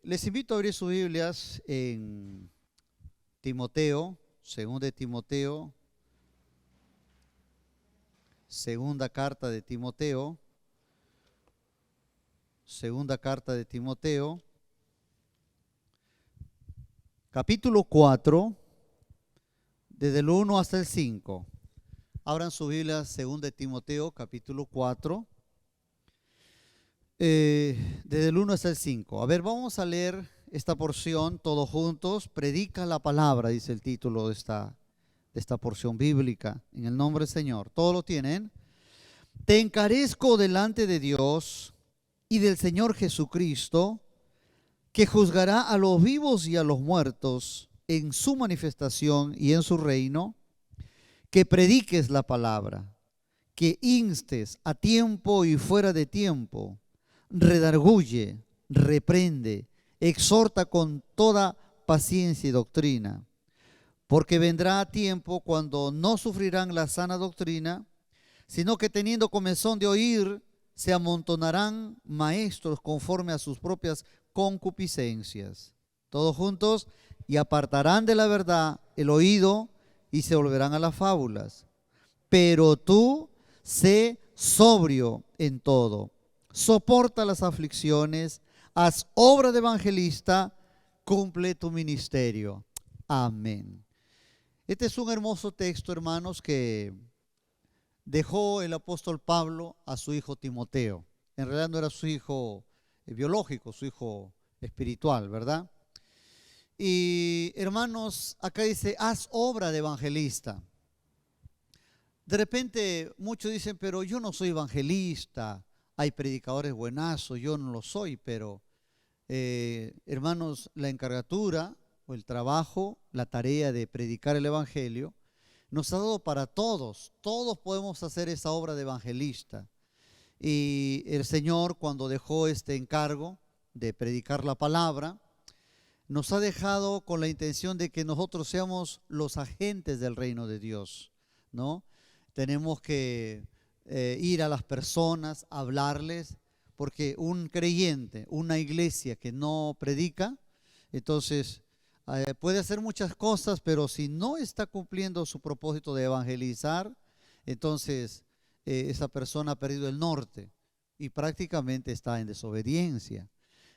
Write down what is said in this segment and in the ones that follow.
Les invito a abrir sus Biblias en Timoteo, segunda carta de Timoteo, capítulo 4, desde el 1 hasta el 5. Abran sus Biblias, segunda de Timoteo, capítulo 4, desde el 1 hasta el 5. A ver, vamos a leer esta porción todos juntos. Predica la palabra, dice el título de esta porción bíblica, en el nombre del Señor. ¿Todos lo tienen? Te encarezco delante de Dios y del Señor Jesucristo, que juzgará a los vivos y a los muertos en su manifestación y en su reino, que prediques la palabra, que instes a tiempo y fuera de tiempo, redarguye, reprende, exhorta con toda paciencia y doctrina, porque vendrá tiempo cuando no sufrirán la sana doctrina, sino que teniendo comezón de oír, se amontonarán maestros conforme a sus propias concupiscencias. Todos juntos, y apartarán de la verdad el oído y se volverán a las fábulas. Pero tú sé sobrio en todo, soporta las aflicciones, haz obra de evangelista, cumple tu ministerio. Amén. Este es un hermoso texto, hermanos, que dejó el apóstol Pablo a su hijo Timoteo. En realidad no era su hijo biológico, su hijo espiritual, ¿verdad? Y hermanos, acá dice, haz obra de evangelista. De repente muchos dicen, pero yo no soy evangelista, hay predicadores buenazos, yo no lo soy, pero hermanos, la encargatura o el trabajo, la tarea de predicar el evangelio, nos ha dado para todos. Todos podemos hacer esa obra de evangelista. Y el Señor, cuando dejó este encargo de predicar la palabra, nos ha dejado con la intención de que nosotros seamos los agentes del reino de Dios, ¿no? Tenemos que ir a las personas, hablarles, porque un creyente, una iglesia que no predica, entonces puede hacer muchas cosas, pero si no está cumpliendo su propósito de evangelizar, entonces esa persona ha perdido el norte y prácticamente está en desobediencia.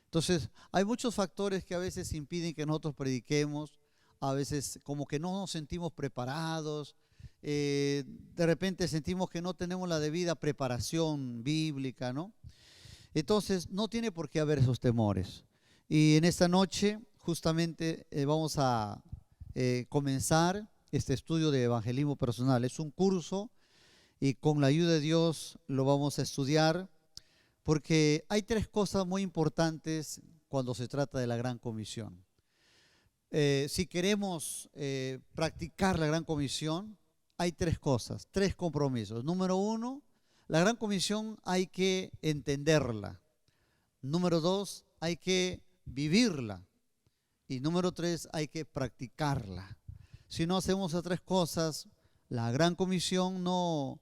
Entonces, hay muchos factores que a veces impiden que nosotros prediquemos, a veces como que no nos sentimos preparados, de repente sentimos que no tenemos la debida preparación bíblica, ¿no? Entonces, no tiene por qué haber esos temores. Y en esta noche, justamente, vamos a comenzar este estudio de evangelismo personal. Es un curso y con la ayuda de Dios lo vamos a estudiar, porque hay tres cosas muy importantes cuando se trata de la Gran Comisión. Si queremos practicar la Gran Comisión, hay tres cosas, tres compromisos. Número uno, la Gran Comisión hay que entenderla. Número dos, hay que vivirla. Y número tres, hay que practicarla. Si no hacemos esas tres cosas, la Gran Comisión no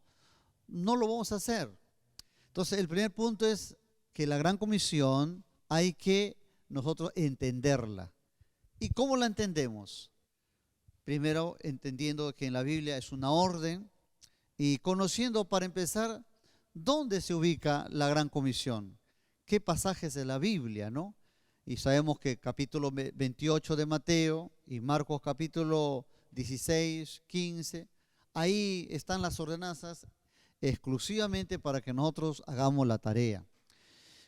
lo vamos a hacer. Entonces, el primer punto es que la Gran Comisión hay que nosotros entenderla. ¿Y cómo la entendemos? Primero, entendiendo que en la Biblia es una orden y conociendo, para empezar, dónde se ubica la Gran Comisión, qué pasajes de la Biblia, ¿no? Y sabemos que capítulo 28 de Mateo y Marcos capítulo 16, 15, ahí están las ordenanzas exclusivamente para que nosotros hagamos la tarea.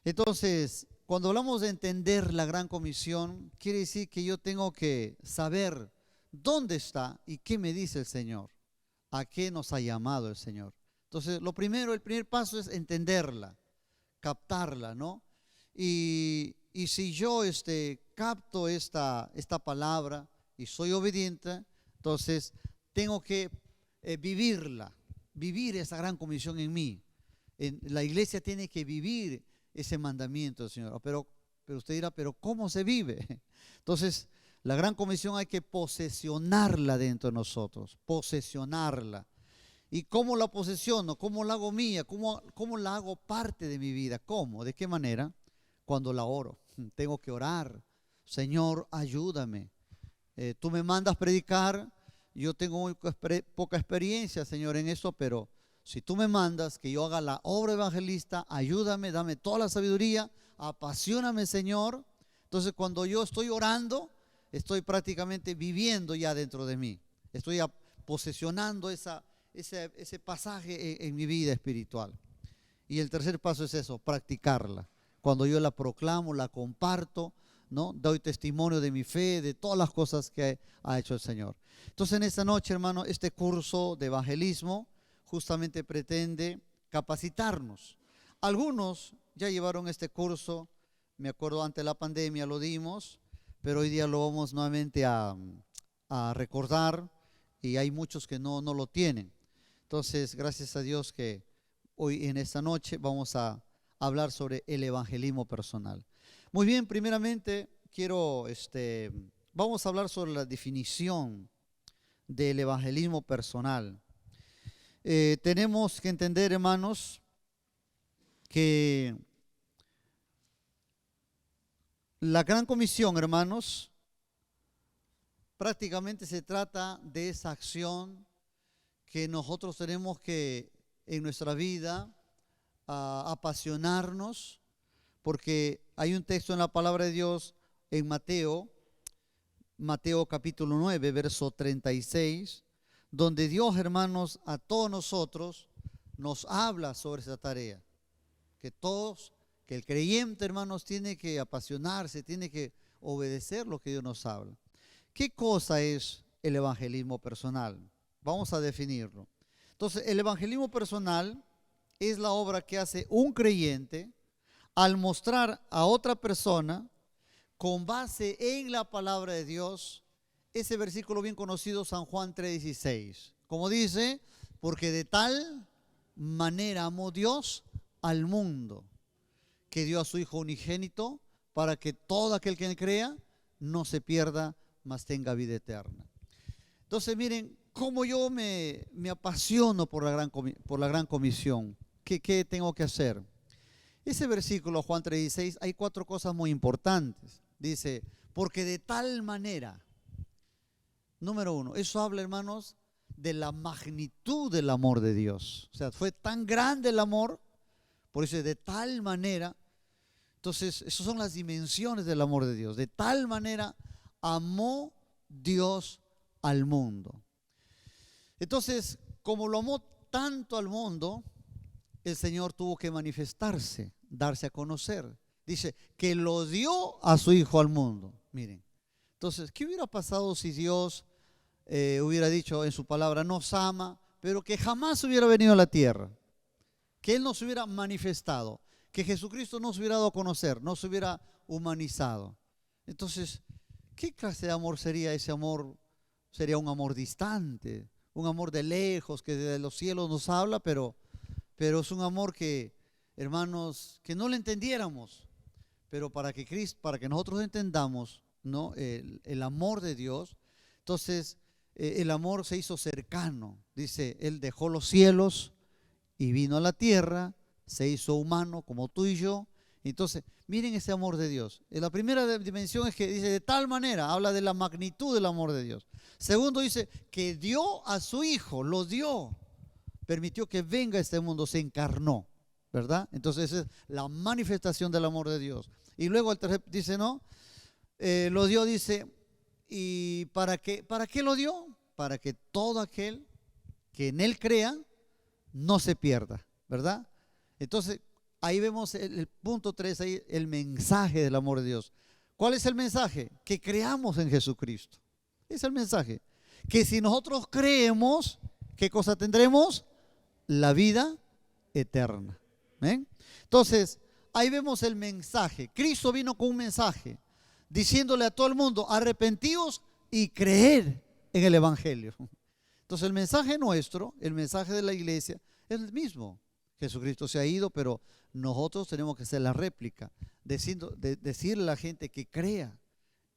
Entonces, cuando hablamos de entender la Gran Comisión, quiere decir que yo tengo que saber dónde está y qué me dice el Señor, a qué nos ha llamado el Señor. Entonces, el primer paso es entenderla, captarla, ¿no? Y si yo capto esta palabra y soy obediente, entonces tengo que vivirla. Vivir esa Gran Comisión en mí. La iglesia tiene que vivir ese mandamiento del Señor. Pero usted dirá, ¿pero cómo se vive? Entonces, la Gran Comisión hay que posesionarla dentro de nosotros, posesionarla. ¿Y cómo la posesiono? ¿Cómo la hago mía? ¿Cómo la hago parte de mi vida? ¿Cómo? ¿De qué manera? Cuando la oro. Tengo que orar Señor, ayúdame. Tú me mandas predicar, yo tengo muy poca experiencia, Señor, en eso, pero si tú me mandas que yo haga la obra evangelista, ayúdame, dame toda la sabiduría, apasioname, Señor. Entonces, cuando yo estoy orando, estoy prácticamente viviendo ya dentro de mí. Estoy posesionando ese pasaje en mi vida espiritual. Y el tercer paso es eso, practicarla. Cuando yo la proclamo, la comparto, ¿no? Doy testimonio de mi fe, de todas las cosas que ha hecho el Señor. Entonces, en esta noche, hermano, este curso de evangelismo justamente pretende capacitarnos. Algunos ya llevaron este curso, me acuerdo antes de la pandemia lo dimos, pero hoy día lo vamos nuevamente a recordar, y hay muchos que no lo tienen. Entonces, gracias a Dios que hoy en esta noche vamos a hablar sobre el evangelismo personal. Muy bien, primeramente vamos a hablar sobre la definición del evangelismo personal. Tenemos que entender, hermanos, que la gran comisión, hermanos, prácticamente se trata de esa acción que nosotros tenemos que en nuestra vida apasionarnos, porque hay un texto en la palabra de Dios en Mateo capítulo 9, verso 36, donde Dios, hermanos, a todos nosotros nos habla sobre esa tarea, que el creyente, hermanos, tiene que apasionarse, tiene que obedecer lo que Dios nos habla. ¿Qué cosa es el evangelismo personal? Vamos a definirlo. Entonces, el evangelismo personal es la obra que hace un creyente al mostrar a otra persona, con base en la palabra de Dios, ese versículo bien conocido, San Juan 3:16. Como dice, porque de tal manera amó Dios al mundo, que dio a su Hijo unigénito, para que todo aquel que crea no se pierda, mas tenga vida eterna. Entonces, miren, cómo yo me apasiono por la gran comisión. ¿Qué tengo que hacer? Ese versículo, Juan 3:16, hay 4 cosas muy importantes. Dice, porque de tal manera, número 1, eso habla, hermanos, de la magnitud del amor de Dios. O sea, fue tan grande el amor, por eso de tal manera. Entonces, esas son las dimensiones del amor de Dios. De tal manera amó Dios al mundo. Entonces, como lo amó tanto al mundo, el Señor tuvo que manifestarse, darse a conocer. Dice que lo dio a su Hijo al mundo. Miren, entonces, ¿qué hubiera pasado si Dios hubiera dicho en su palabra, nos ama, pero que jamás hubiera venido a la tierra? Que Él no se hubiera manifestado, que Jesucristo no se hubiera dado a conocer, no se hubiera humanizado. Entonces, ¿qué clase de amor sería ese amor? Sería un amor distante, un amor de lejos, que desde los cielos nos habla, pero es un amor que, hermanos, que no lo entendiéramos. Pero para que nosotros entendamos, ¿no?, el amor de Dios, entonces el amor se hizo cercano. Dice, Él dejó los cielos y vino a la tierra, se hizo humano como tú y yo. Entonces, miren ese amor de Dios. La primera dimensión es que dice, de tal manera, habla de la magnitud del amor de Dios. Segundo, dice que dio a su Hijo, lo dio, permitió que venga a este mundo, se encarnó, ¿verdad? Entonces, esa es la manifestación del amor de Dios. Y luego el tercer dice, no, lo dio, dice, ¿y para qué lo dio? Para que todo aquel que en Él crea no se pierda, ¿verdad? Entonces, ahí vemos el punto 3, ahí el mensaje del amor de Dios. ¿Cuál es el mensaje? Que creamos en Jesucristo. Es el mensaje. Que si nosotros creemos, ¿qué cosa tendremos? La vida eterna. ¿Ven? Entonces, ahí vemos el mensaje. Cristo vino con un mensaje, diciéndole a todo el mundo, arrepentíos y creer en el Evangelio. Entonces, el mensaje nuestro, el mensaje de la iglesia, es el mismo. Jesucristo se ha ido, pero nosotros tenemos que hacer la réplica, decirle a la gente que crea.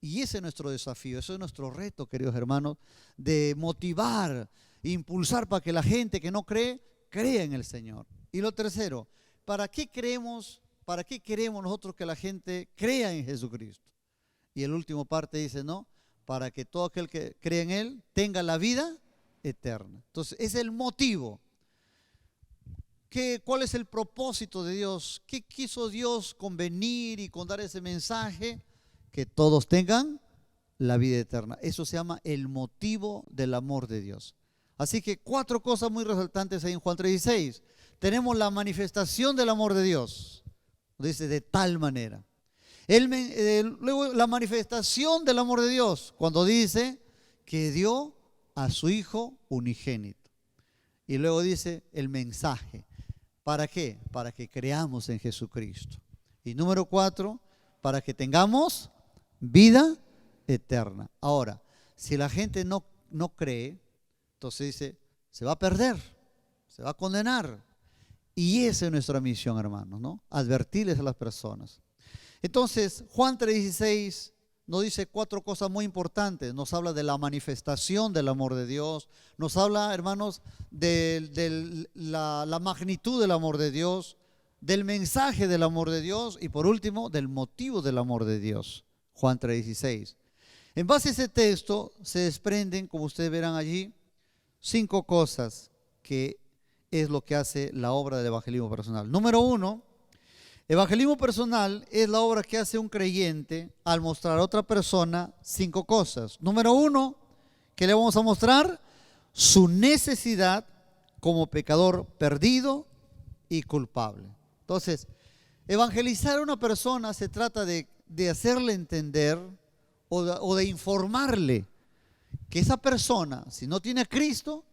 Y ese es nuestro desafío, ese es nuestro reto, queridos hermanos, de motivar, impulsar para que la gente que no cree, crea en el Señor. Y lo tercero, ¿para qué queremos nosotros que la gente crea en Jesucristo? Y el último parte dice, no, para que todo aquel que cree en Él tenga la vida eterna. Entonces, es el motivo. ¿Cuál es el propósito de Dios? ¿Qué quiso Dios convenir y con dar ese mensaje? Que todos tengan la vida eterna. Eso se llama el motivo del amor de Dios. Así que 4 cosas muy resaltantes ahí en Juan 3:16. Tenemos la manifestación del amor de Dios. Dice de tal manera. Luego la manifestación del amor de Dios, cuando dice que dio a su Hijo unigénito. Y luego dice el mensaje. ¿Para qué? Para que creamos en Jesucristo. Y número 4, para que tengamos vida eterna. Ahora, si la gente no cree, entonces dice, se va a perder, se va a condenar. Y esa es nuestra misión, hermanos, ¿no? Advertirles a las personas. Entonces, Juan 3:16 nos dice 4 cosas muy importantes. Nos habla de la manifestación del amor de Dios. Nos habla, hermanos, de la magnitud del amor de Dios, del mensaje del amor de Dios y por último, del motivo del amor de Dios. Juan 3:16. En base a ese texto se desprenden, como ustedes verán allí, 5 cosas que es lo que hace la obra del evangelismo personal. Número 1, evangelismo personal es la obra que hace un creyente al mostrar a otra persona 5 cosas. Número 1, ¿qué le vamos a mostrar? Su necesidad como pecador perdido y culpable. Entonces, evangelizar a una persona se trata de hacerle entender o de informarle que esa persona, si no tiene a Cristo,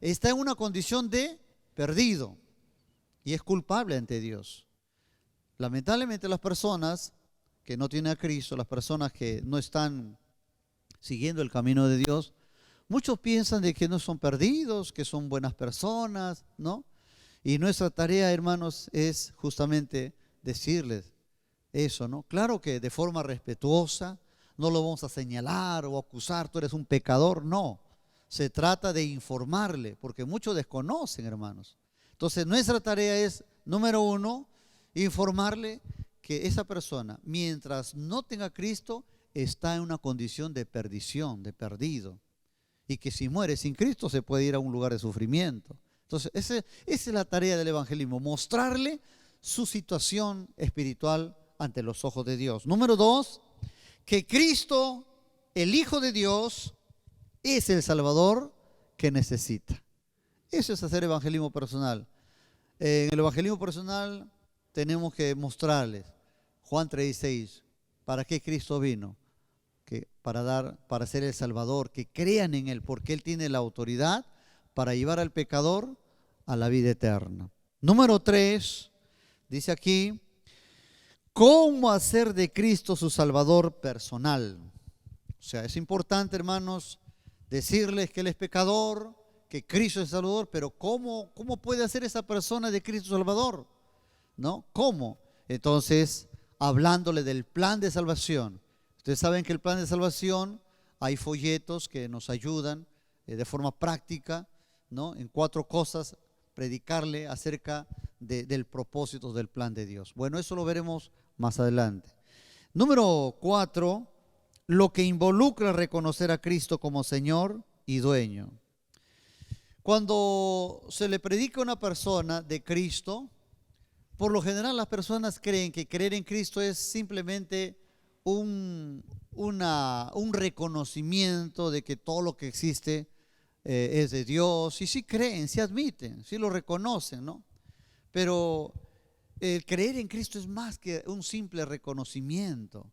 está en una condición de perdido y es culpable ante Dios. Lamentablemente las personas que no tienen a Cristo, las personas que no están siguiendo el camino de Dios, muchos piensan de que no son perdidos, que son buenas personas, ¿no? Y nuestra tarea, hermanos, es justamente decirles eso, ¿no? Claro que de forma respetuosa, no lo vamos a señalar o acusar, tú eres un pecador, no. Se trata de informarle, porque muchos desconocen, hermanos. Entonces, nuestra tarea es, número 1, informarle que esa persona, mientras no tenga a Cristo, está en una condición de perdición, de perdido. Y que si muere sin Cristo se puede ir a un lugar de sufrimiento. Entonces, esa es la tarea del evangelismo, mostrarle su situación espiritual ante los ojos de Dios. Número 2, que Cristo, el Hijo de Dios, es el Salvador que necesita. Eso es hacer evangelismo personal. En el evangelismo personal tenemos que mostrarles, Juan 3:16, ¿para qué Cristo vino? Para ser el Salvador, que crean en Él, porque Él tiene la autoridad para llevar al pecador a la vida eterna. Número 3, dice aquí, ¿cómo hacer de Cristo su Salvador personal? O sea, es importante, hermanos, decirles que Él es pecador, que Cristo es Salvador, pero ¿cómo puede hacer esa persona de Cristo Salvador? ¿No? ¿Cómo? Entonces, hablándole del plan de salvación. Ustedes saben que el plan de salvación, hay folletos que nos ayudan de forma práctica, ¿no? En 4 cosas, predicarle acerca del propósito del plan de Dios. Bueno, eso lo veremos más adelante. Número 4, lo que involucra reconocer a Cristo como Señor y Dueño. Cuando se le predica a una persona de Cristo, por lo general las personas creen que creer en Cristo es simplemente un reconocimiento de que todo lo que existe es de Dios. Y sí creen, sí admiten, sí lo reconocen, ¿no? Pero el creer en Cristo es más que un simple reconocimiento.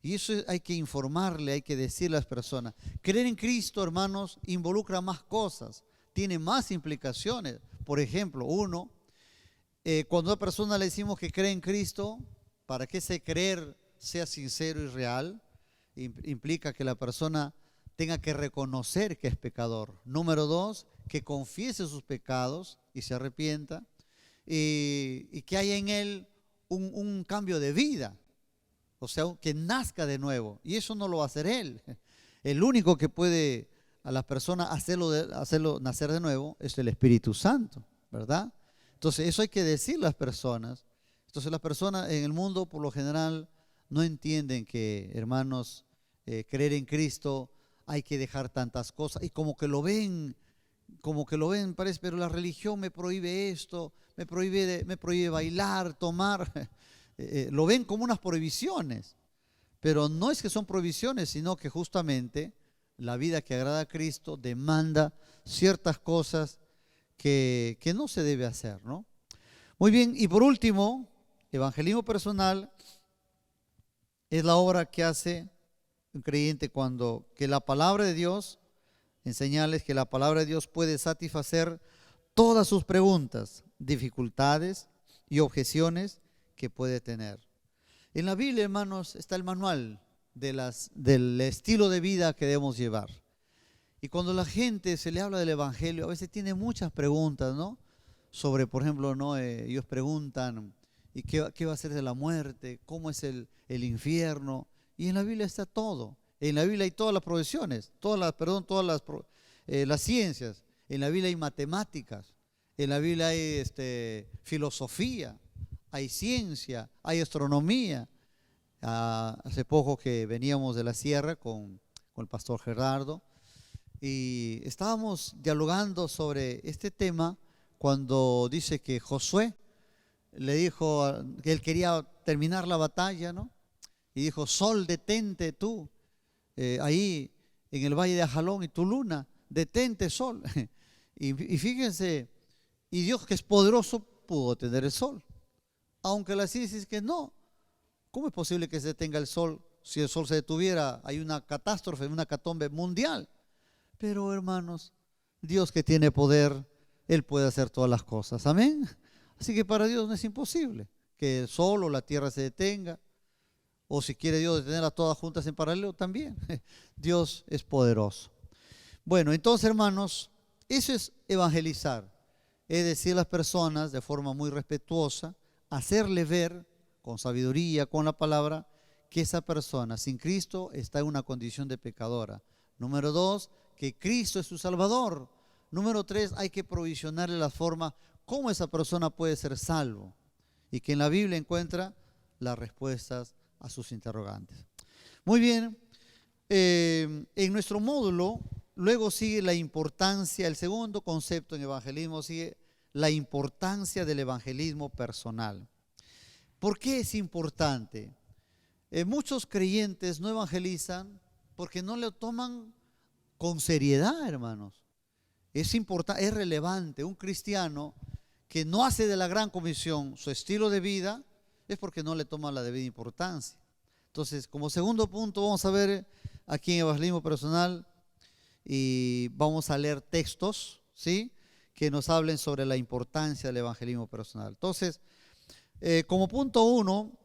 Y eso hay que informarle, hay que decirle a las personas. Creer en Cristo, hermanos, involucra más cosas, tiene más implicaciones. Por ejemplo, cuando a una persona le decimos que cree en Cristo, para que ese creer sea sincero y real, implica que la persona tenga que reconocer que es pecador. Número 2, que confiese sus pecados y se arrepienta, y que haya en él un cambio de vida, o sea, que nazca de nuevo. Y eso no lo va a hacer él. El único que puede a las personas hacerlo nacer de nuevo es el Espíritu Santo, ¿verdad? Entonces eso hay que decir a las personas. Entonces las personas en el mundo por lo general no entienden que, hermanos, creer en Cristo hay que dejar tantas cosas y como que lo ven, parece, pero la religión me prohíbe esto, me prohíbe bailar, tomar, lo ven como unas prohibiciones, pero no es que son prohibiciones, sino que justamente la vida que agrada a Cristo demanda ciertas cosas que no se debe hacer, ¿no? Muy bien, y por último, evangelismo personal es la obra que hace un creyente cuando que la palabra de Dios, enseñarles que la palabra de Dios puede satisfacer todas sus preguntas, dificultades y objeciones que puede tener. En la Biblia, hermanos, está el manual del estilo de vida que debemos llevar. Y cuando la gente se le habla del evangelio, a veces tiene muchas preguntas, ¿no? Sobre, por ejemplo, ¿no? Ellos preguntan, ¿y qué va a ser de la muerte? ¿Cómo es el infierno? Y en la Biblia está todo. En la Biblia hay todas las profesiones, todas las ciencias. En la Biblia hay matemáticas. En la Biblia hay filosofía, hay ciencia, hay astronomía. Hace poco que veníamos de la sierra con el pastor Gerardo y estábamos dialogando sobre este tema cuando dice que Josué le dijo que él quería terminar la batalla, ¿no? Y dijo, sol, detente tú, ahí en el valle de Ajalón, y tu luna, detente, sol. Y fíjense, y Dios que es poderoso pudo tener el sol, aunque la ciencia dice que no. ¿Cómo es posible que se detenga el sol? Si el sol se detuviera, hay una catástrofe, una hecatombe mundial. Pero hermanos, Dios que tiene poder, Él puede hacer todas las cosas. Amén. Así que para Dios no es imposible que el sol o la tierra se detenga. O si quiere Dios detenerlas todas juntas en paralelo, también. Dios es poderoso. Bueno, entonces, hermanos, eso es evangelizar. Es decir, a las personas de forma muy respetuosa, hacerle ver con sabiduría, con la palabra, que esa persona sin Cristo está en una condición de pecadora. Número 2, que Cristo es su Salvador. Número 3, hay que provisionarle la forma cómo esa persona puede ser salvo. Y que en la Biblia encuentra las respuestas a sus interrogantes. Muy bien, en nuestro módulo luego sigue la importancia, el segundo concepto en evangelismo sigue la importancia del evangelismo personal. ¿Por qué es importante? Muchos creyentes no evangelizan porque no lo toman con seriedad, hermanos. Es importante, es relevante. Un cristiano que no hace de la gran comisión su estilo de vida es porque no le toma la debida importancia. Entonces, como segundo punto, vamos a ver aquí en evangelismo personal y vamos a leer textos, ¿sí?, que nos hablen sobre la importancia del evangelismo personal. Entonces, como punto 1,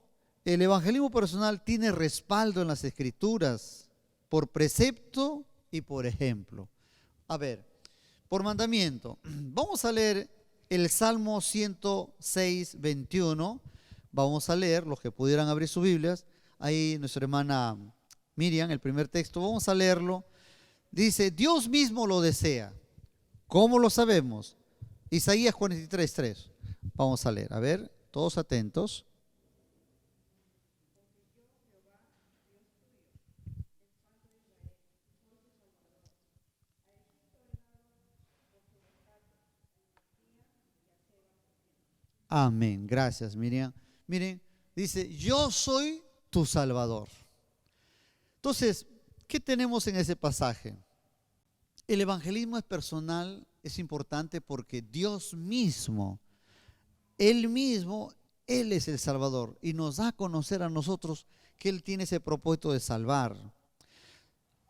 el evangelismo personal tiene respaldo en las Escrituras por precepto y por ejemplo. A ver, por mandamiento, vamos a leer el Salmo 106, 21. Vamos a leer, los que pudieran abrir sus Biblias, ahí nuestra hermana Miriam, el primer texto, vamos a leerlo. Dice, Dios mismo lo desea. ¿Cómo lo sabemos? Isaías 43, 3. Vamos a leer, a ver, todos atentos. Amén, gracias Miriam. Miren, dice, yo soy tu Salvador. Entonces, ¿qué tenemos en ese pasaje? El evangelismo es personal, es importante porque Dios mismo, Él mismo, Él es el Salvador y nos da a conocer a nosotros que Él tiene ese propósito de salvar.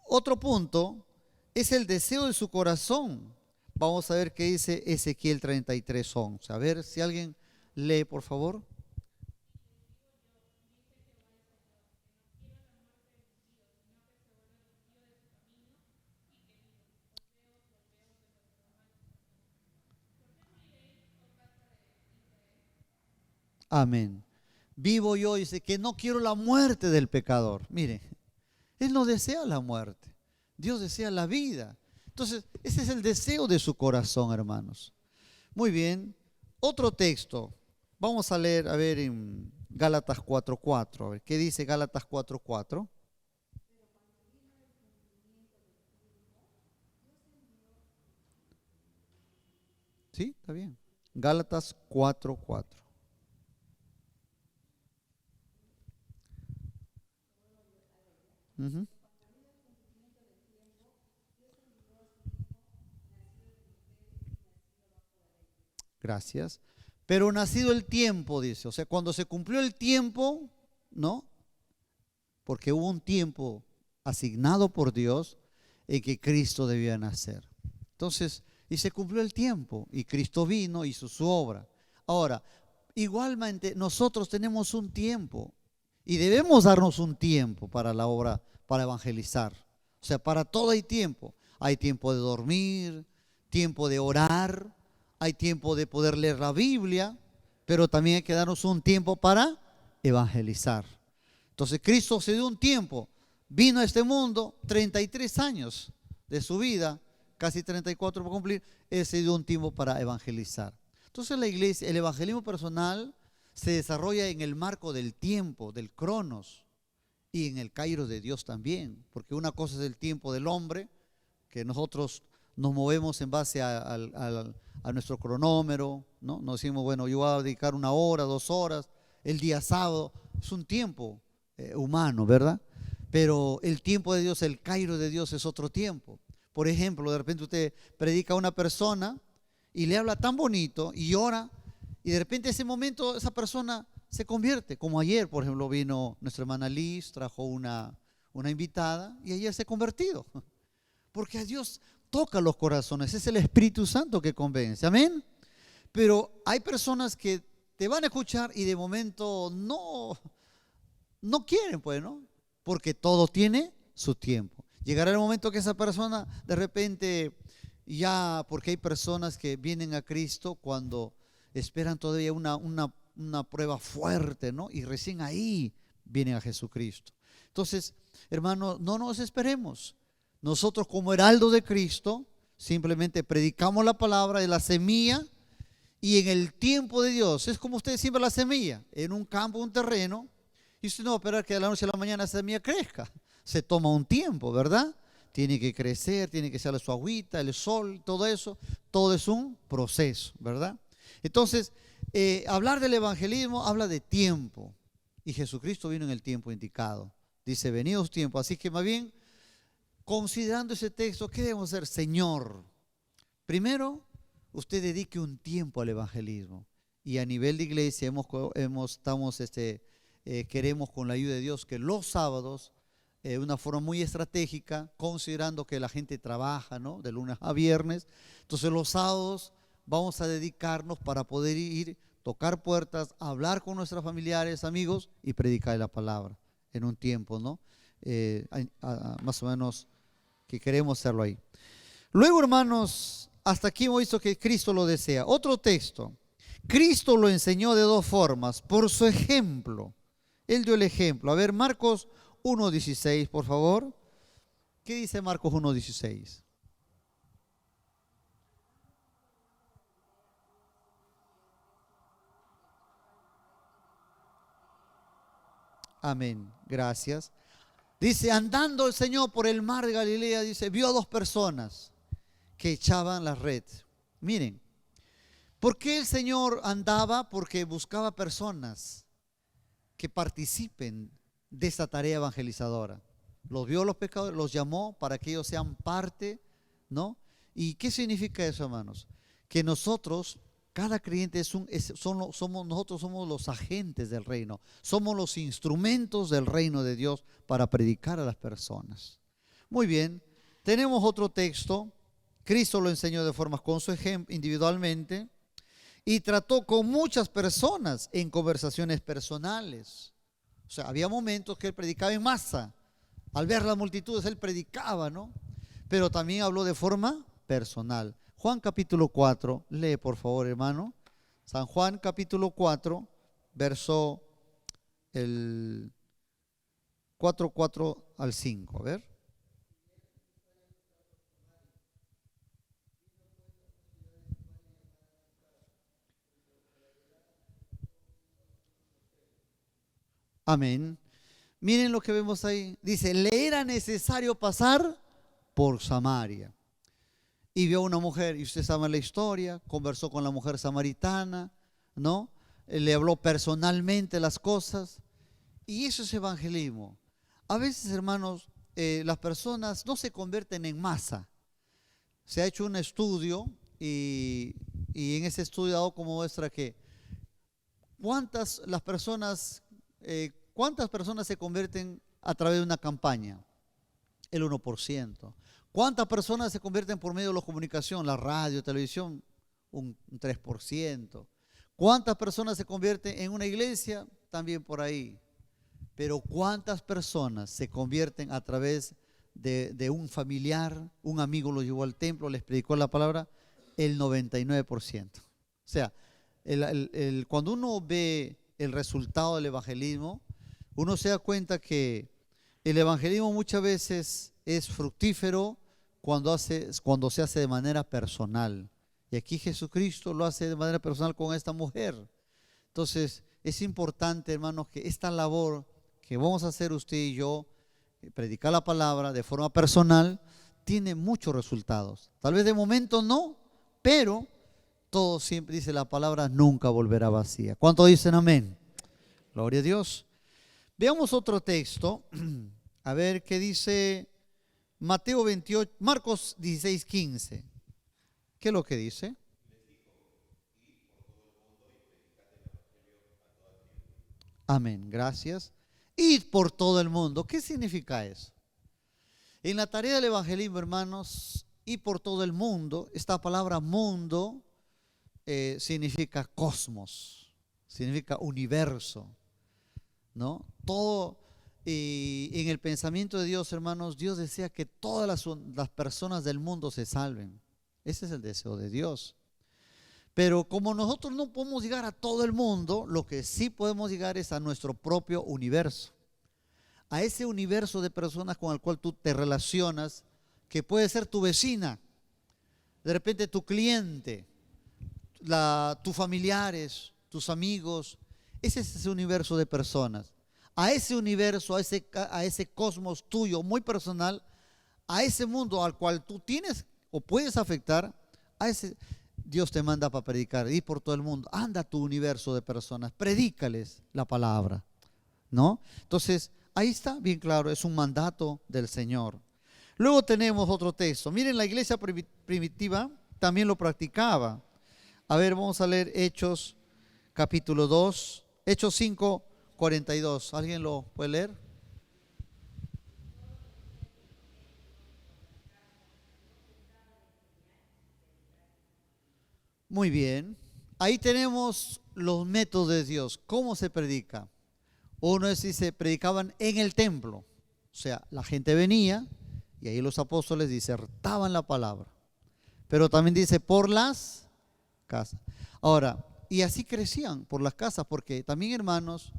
Otro punto es el deseo de su corazón. Vamos a ver qué dice Ezequiel 33, 11. A ver si alguien lee, por favor. Amén. Vivo yo, dice, que no quiero la muerte del pecador. Mire, Él no desea la muerte. Dios desea la vida. Entonces, ese es el deseo de su corazón, hermanos. Muy bien. Otro texto. Vamos a leer, a ver, en Gálatas 4:4. A ver, ¿qué dice Gálatas 4:4? ¿Sí? Está bien. Gálatas 4:4. Ujú. Gracias. Pero nacido el tiempo, dice. O sea, cuando se cumplió el tiempo, ¿no? Porque hubo un tiempo asignado por Dios en que Cristo debía nacer. Entonces, y se cumplió el tiempo y Cristo vino, hizo su obra. Ahora, igualmente nosotros tenemos un tiempo y debemos darnos un tiempo para la obra, para evangelizar. O sea, para todo hay tiempo. Hay tiempo de dormir, tiempo de orar, hay tiempo de poder leer la Biblia, pero también hay que darnos un tiempo para evangelizar. Entonces Cristo se dio un tiempo, vino a este mundo, 33 años de su vida, casi 34 por cumplir, Él se dio un tiempo para evangelizar. Entonces la iglesia, el evangelismo personal se desarrolla en el marco del tiempo, del cronos, y en el Kairos de Dios también, porque una cosa es el tiempo del hombre, que nosotros nos movemos en base a nuestro cronómetro, ¿no? Nos decimos, bueno, yo voy a dedicar 1 hora, 2 horas, el día sábado, es un tiempo humano, ¿verdad? Pero el tiempo de Dios, el Kairos de Dios es otro tiempo. Por ejemplo, de repente usted predica a una persona y le habla tan bonito y ora, y de repente ese momento esa persona se convierte, como ayer, por ejemplo, vino nuestra hermana Liz, trajo una invitada y ayer se ha convertido. Porque a Dios toca los corazones, es el Espíritu Santo que convence, amén. Pero hay personas que te van a escuchar y de momento no quieren, pues, ¿no? Porque todo tiene su tiempo. Llegará el momento que esa persona de repente ya, porque hay personas que vienen a Cristo cuando esperan todavía una prueba fuerte, ¿no? Y recién ahí vienen a Jesucristo. Entonces, hermanos, no nos esperemos. Nosotros como heraldo de Cristo simplemente predicamos la palabra de la semilla y en el tiempo de Dios, es como usted siembra la semilla en un campo, un terreno, y usted no va a esperar que de la noche a la mañana esa semilla crezca. Se toma un tiempo, ¿verdad? Tiene que crecer, tiene que echarle su agüita, el sol, todo eso. Todo es un proceso, ¿verdad? Entonces, hablar del evangelismo habla de tiempo. Y Jesucristo vino en el tiempo indicado. Dice, venidos tiempo. Así que más bien, considerando ese texto, ¿qué debemos hacer? Señor, primero, usted dedique un tiempo al evangelismo. Y a nivel de iglesia queremos con la ayuda de Dios que los sábados, de una forma muy estratégica, considerando que la gente trabaja, ¿no? De lunes a viernes. Entonces los sábados vamos a dedicarnos para poder ir, tocar puertas, hablar con nuestros familiares, amigos y predicar la palabra en un tiempo, ¿no? Más o menos que queremos hacerlo ahí. Luego, hermanos, hasta aquí hemos visto que Cristo lo desea. Otro texto. Cristo lo enseñó de dos formas, por su ejemplo. Él dio el ejemplo. A ver, Marcos 1:16, por favor. ¿Qué dice Marcos 1:16? Amén. Gracias. Dice, andando el Señor por el mar de Galilea, dice, vio a dos personas que echaban la red. Miren, ¿por qué el Señor andaba? Porque buscaba personas que participen de esta tarea evangelizadora. Los vio los pecadores, los llamó para que ellos sean parte, ¿no? ¿Y qué significa eso, hermanos? Que nosotros, cada creyente nosotros somos los agentes del reino, somos los instrumentos del reino de Dios para predicar a las personas. Muy bien, tenemos otro texto. Cristo lo enseñó de formas con su ejemplo individualmente y trató con muchas personas en conversaciones personales. O sea, había momentos que él predicaba en masa. Al ver las multitudes, él predicaba, ¿no? Pero también habló de forma personal. Juan capítulo 4, lee por favor, hermano. San Juan capítulo 4, verso el 4 al 5. A ver. Amén. Miren lo que vemos ahí. Dice, le era necesario pasar por Samaria. Y vio a una mujer, y usted sabe la historia, conversó con la mujer samaritana, ¿no? Le habló personalmente las cosas. Y eso es evangelismo. A veces, hermanos, las personas no se convierten en masa. Se ha hecho un estudio y en ese estudio ha dado como muestra que cuántas personas se convierten a través de una campaña. El 1%. ¿Cuántas personas se convierten por medio de la comunicación, la radio, televisión? Un 3%. ¿Cuántas personas se convierten en una iglesia? También por ahí. Pero ¿cuántas personas se convierten a través de un familiar? Un amigo lo llevó al templo, les predicó la palabra. El 99%. O sea, cuando uno ve el resultado del evangelismo, uno se da cuenta que el evangelismo muchas veces es fructífero cuando se hace de manera personal. Y aquí Jesucristo lo hace de manera personal con esta mujer. Entonces, es importante, hermanos, que esta labor que vamos a hacer usted y yo, predicar la palabra de forma personal, tiene muchos resultados. Tal vez de momento no, pero todo siempre, dice la palabra, nunca volverá vacía. ¿Cuántos dicen amén? Gloria a Dios. Veamos otro texto, a ver qué dice Mateo 28, Marcos 16, 15. ¿Qué es lo que dice? Amén, gracias. Id por todo el mundo. ¿Qué significa eso? En la tarea del evangelismo, hermanos, ir por todo el mundo, esta palabra mundo significa cosmos, significa universo, ¿no? Todo, y en el pensamiento de Dios, hermanos, Dios desea que todas las personas del mundo se salven. Ese es el deseo de Dios. Pero como nosotros no podemos llegar a todo el mundo, lo que sí podemos llegar es a nuestro propio universo. A ese universo de personas con el cual tú te relacionas, que puede ser tu vecina, de repente tu cliente, tus familiares, tus amigos. Ese es ese universo de personas. A ese universo, a ese cosmos tuyo muy personal, a ese mundo al cual tú tienes o puedes afectar, a ese Dios te manda para predicar. Ir por todo el mundo, anda a tu universo de personas, predícales la palabra, ¿no? Entonces, ahí está bien claro, es un mandato del Señor. Luego tenemos otro texto. Miren, la iglesia primitiva también lo practicaba. A ver, vamos a leer Hechos capítulo 2, Hechos 5, 42. ¿Alguien lo puede leer? Muy bien. Ahí tenemos los métodos de Dios. ¿Cómo se predica? Uno es, dice, predicaban en el templo. O sea, la gente venía y ahí los apóstoles disertaban la palabra. Pero también dice por las casas. Ahora, y así crecían por las casas, porque también, hermanos,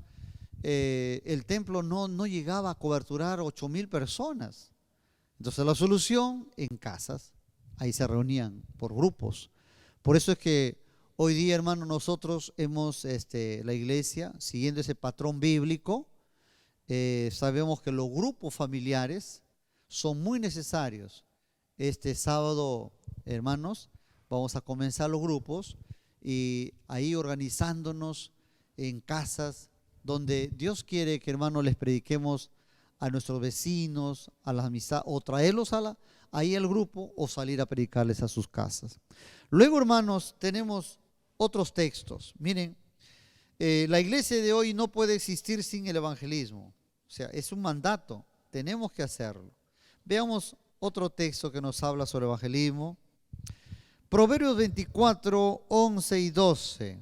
el templo no llegaba a coberturar 8,000 personas. Entonces la solución en casas, ahí se reunían por grupos. Por eso es que hoy día, hermanos, nosotros hemos, la iglesia, siguiendo ese patrón bíblico, sabemos que los grupos familiares son muy necesarios. Este sábado, hermanos, vamos a comenzar los grupos y ahí organizándonos en casas donde Dios quiere que, hermanos, les prediquemos a nuestros vecinos, a las amistades, o traerlos ahí al grupo o salir a predicarles a sus casas. Luego, hermanos, tenemos otros textos. Miren, la iglesia de hoy no puede existir sin el evangelismo. O sea, es un mandato, tenemos que hacerlo. Veamos otro texto que nos habla sobre evangelismo. Proverbios 24, 11 y 12.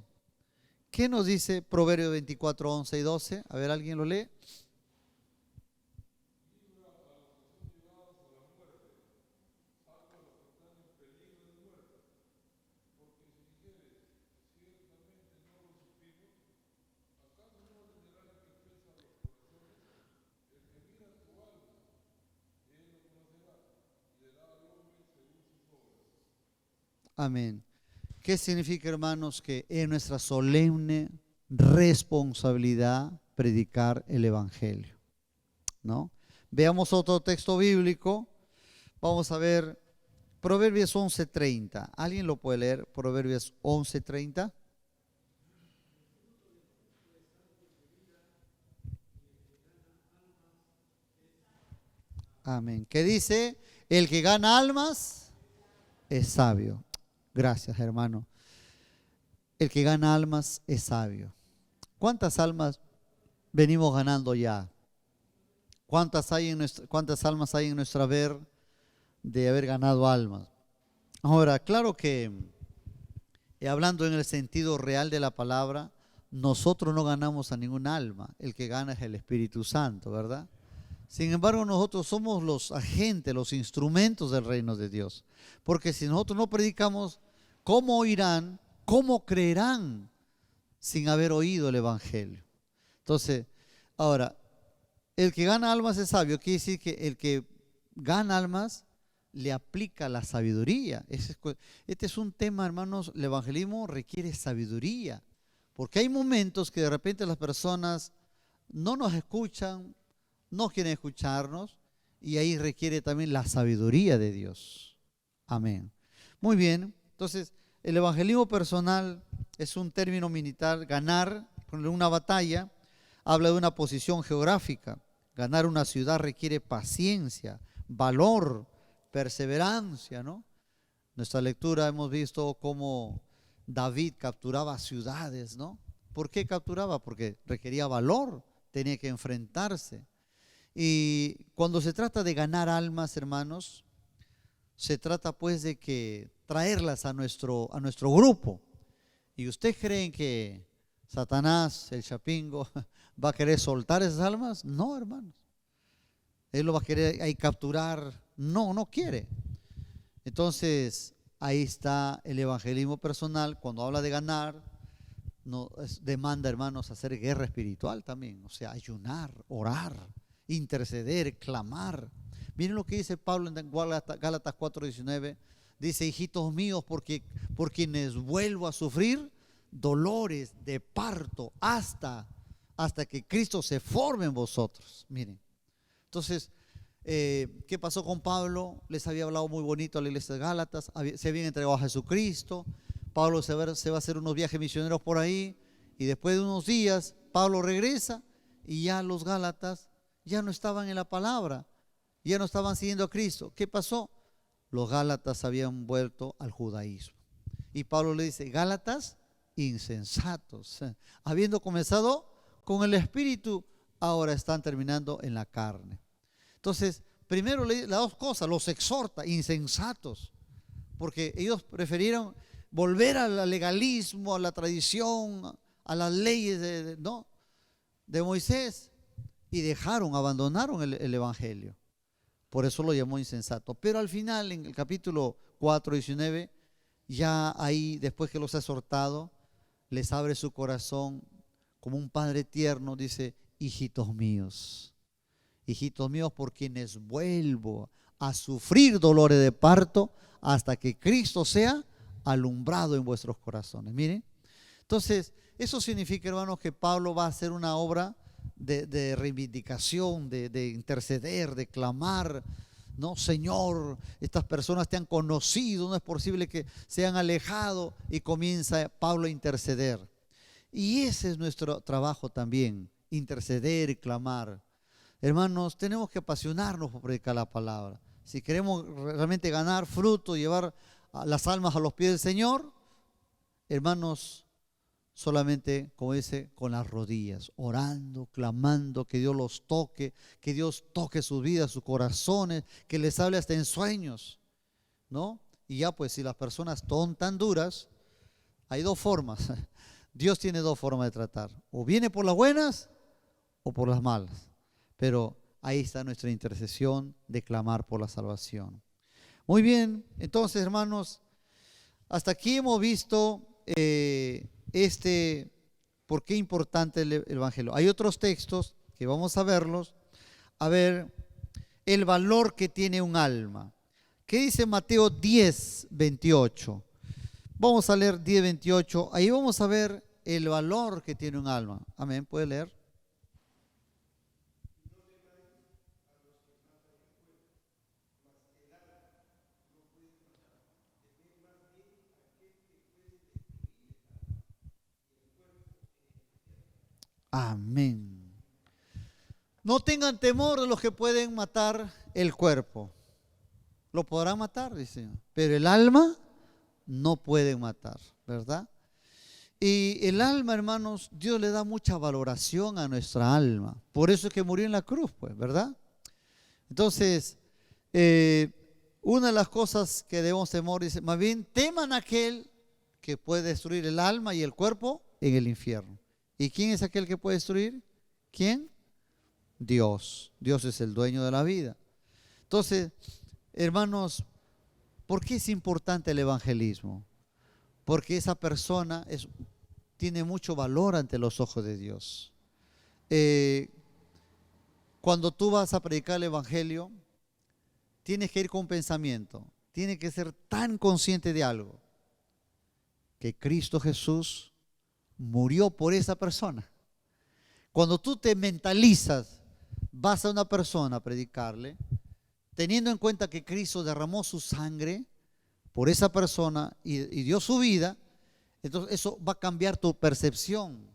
¿Qué nos dice Proverbios 24, 11 y 12? A ver, ¿alguien lo lee? Amén. ¿Qué significa, hermanos? Que es nuestra solemne responsabilidad predicar el evangelio, ¿no? Veamos otro texto bíblico. Vamos a ver Proverbios 11:30. ¿Alguien lo puede leer? Proverbios 11:30. Amén. ¿Qué dice? El que gana almas es sabio. Gracias, hermano. El que gana almas es sabio. ¿Cuántas almas venimos ganando ya? ¿Cuántas almas hay en nuestro haber de haber ganado almas? Ahora, claro que hablando en el sentido real de la palabra, nosotros no ganamos a ningún alma. El que gana es el Espíritu Santo, ¿verdad? Sin embargo, nosotros somos los agentes, los instrumentos del reino de Dios. Porque si nosotros no predicamos, ¿cómo oirán? ¿Cómo creerán sin haber oído el evangelio? Entonces, ahora, el que gana almas es sabio. Quiere decir que el que gana almas le aplica la sabiduría. Este es un tema, hermanos, el evangelismo requiere sabiduría. Porque hay momentos que de repente las personas no nos escuchan, no quieren escucharnos, y ahí requiere también la sabiduría de Dios. Amén. Muy bien, entonces el evangelismo personal es un término militar. Ganar una batalla habla de una posición geográfica. Ganar una ciudad requiere paciencia, valor, perseverancia, ¿no? Nuestra lectura hemos visto cómo David capturaba ciudades, ¿no? ¿Por qué capturaba? Porque requería valor, tenía que enfrentarse. Y cuando se trata de ganar almas, hermanos, se trata pues de que traerlas a nuestro grupo. ¿Y ustedes creen que Satanás, el chapingo, va a querer soltar esas almas? No, hermanos. Él lo va a querer ahí capturar. No, no quiere. Entonces, ahí está el evangelismo personal. Cuando habla de ganar, no, demanda, hermanos, hacer guerra espiritual también. O sea, ayunar, orar, interceder, clamar. Miren lo que dice Pablo en Gálatas 4:19. Dice: hijitos míos, por quienes vuelvo a sufrir dolores de parto hasta que Cristo se forme en vosotros. Miren. Entonces, ¿qué pasó con Pablo? Les había hablado muy bonito a la iglesia de Gálatas, se habían entregado a Jesucristo. Pablo se va a hacer unos viajes misioneros por ahí, y después de unos días Pablo regresa y ya los Gálatas ya no estaban en la palabra, ya no estaban siguiendo a Cristo. ¿Qué pasó? Los Gálatas habían vuelto al judaísmo. Y Pablo le dice: Gálatas insensatos, habiendo comenzado con el espíritu, ahora están terminando en la carne. Entonces, primero las dos cosas, los exhorta: insensatos, porque ellos prefirieron volver al legalismo, a la tradición, a las leyes de Moisés, y abandonaron el evangelio. Por eso lo llamó insensato. Pero al final, en el capítulo 4:19, ya ahí, después que los ha exhortado, les abre su corazón como un padre tierno. Dice: hijitos míos, por quienes vuelvo a sufrir dolores de parto hasta que Cristo sea alumbrado en vuestros corazones. Miren, entonces eso significa, hermanos, que Pablo va a hacer una obra de reivindicación, de interceder, de clamar. No, Señor, estas personas te han conocido, no es posible que se han alejado. Y comienza Pablo a interceder. Y ese es nuestro trabajo también, interceder y clamar. Hermanos, tenemos que apasionarnos por predicar la palabra. Si queremos realmente ganar fruto, llevar las almas a los pies del Señor, hermanos, solamente, como dice, con las rodillas, orando, clamando, que Dios los toque, que Dios toque sus vidas, sus corazones, que les hable hasta en sueños, ¿no? Y ya pues, si las personas son tan duras, hay dos formas. Dios tiene dos formas de tratar: o viene por las buenas o por las malas. Pero ahí está nuestra intercesión de clamar por la salvación. Muy bien, entonces, hermanos, hasta aquí hemos visto por qué es importante el evangelio. Hay otros textos que vamos a verlos. A ver, el valor que tiene un alma. ¿Qué dice Mateo 10:28? Vamos a leer 10:28. Ahí vamos a ver el valor que tiene un alma. Amén, ¿puede leer? Amén. No tengan temor de los que pueden matar el cuerpo. Lo podrán matar, dice, pero el alma no pueden matar, ¿verdad? Y el alma, hermanos, Dios le da mucha valoración a nuestra alma. Por eso es que murió en la cruz, pues, ¿verdad? Entonces, una de las cosas que debemos temor, dice, más bien teman a aquel que puede destruir el alma y el cuerpo en el infierno. ¿Y quién es aquel que puede destruir? ¿Quién? Dios. Dios es el dueño de la vida. Entonces, hermanos, ¿por qué es importante el evangelismo? Porque esa persona tiene mucho valor ante los ojos de Dios. Cuando tú vas a predicar el evangelio, tienes que ir con pensamiento, tienes que ser tan consciente de algo, que Cristo Jesús murió por esa persona. Cuando tú te mentalizas, vas a una persona a predicarle, teniendo en cuenta que Cristo derramó su sangre por esa persona y dio su vida, entonces eso va a cambiar tu percepción.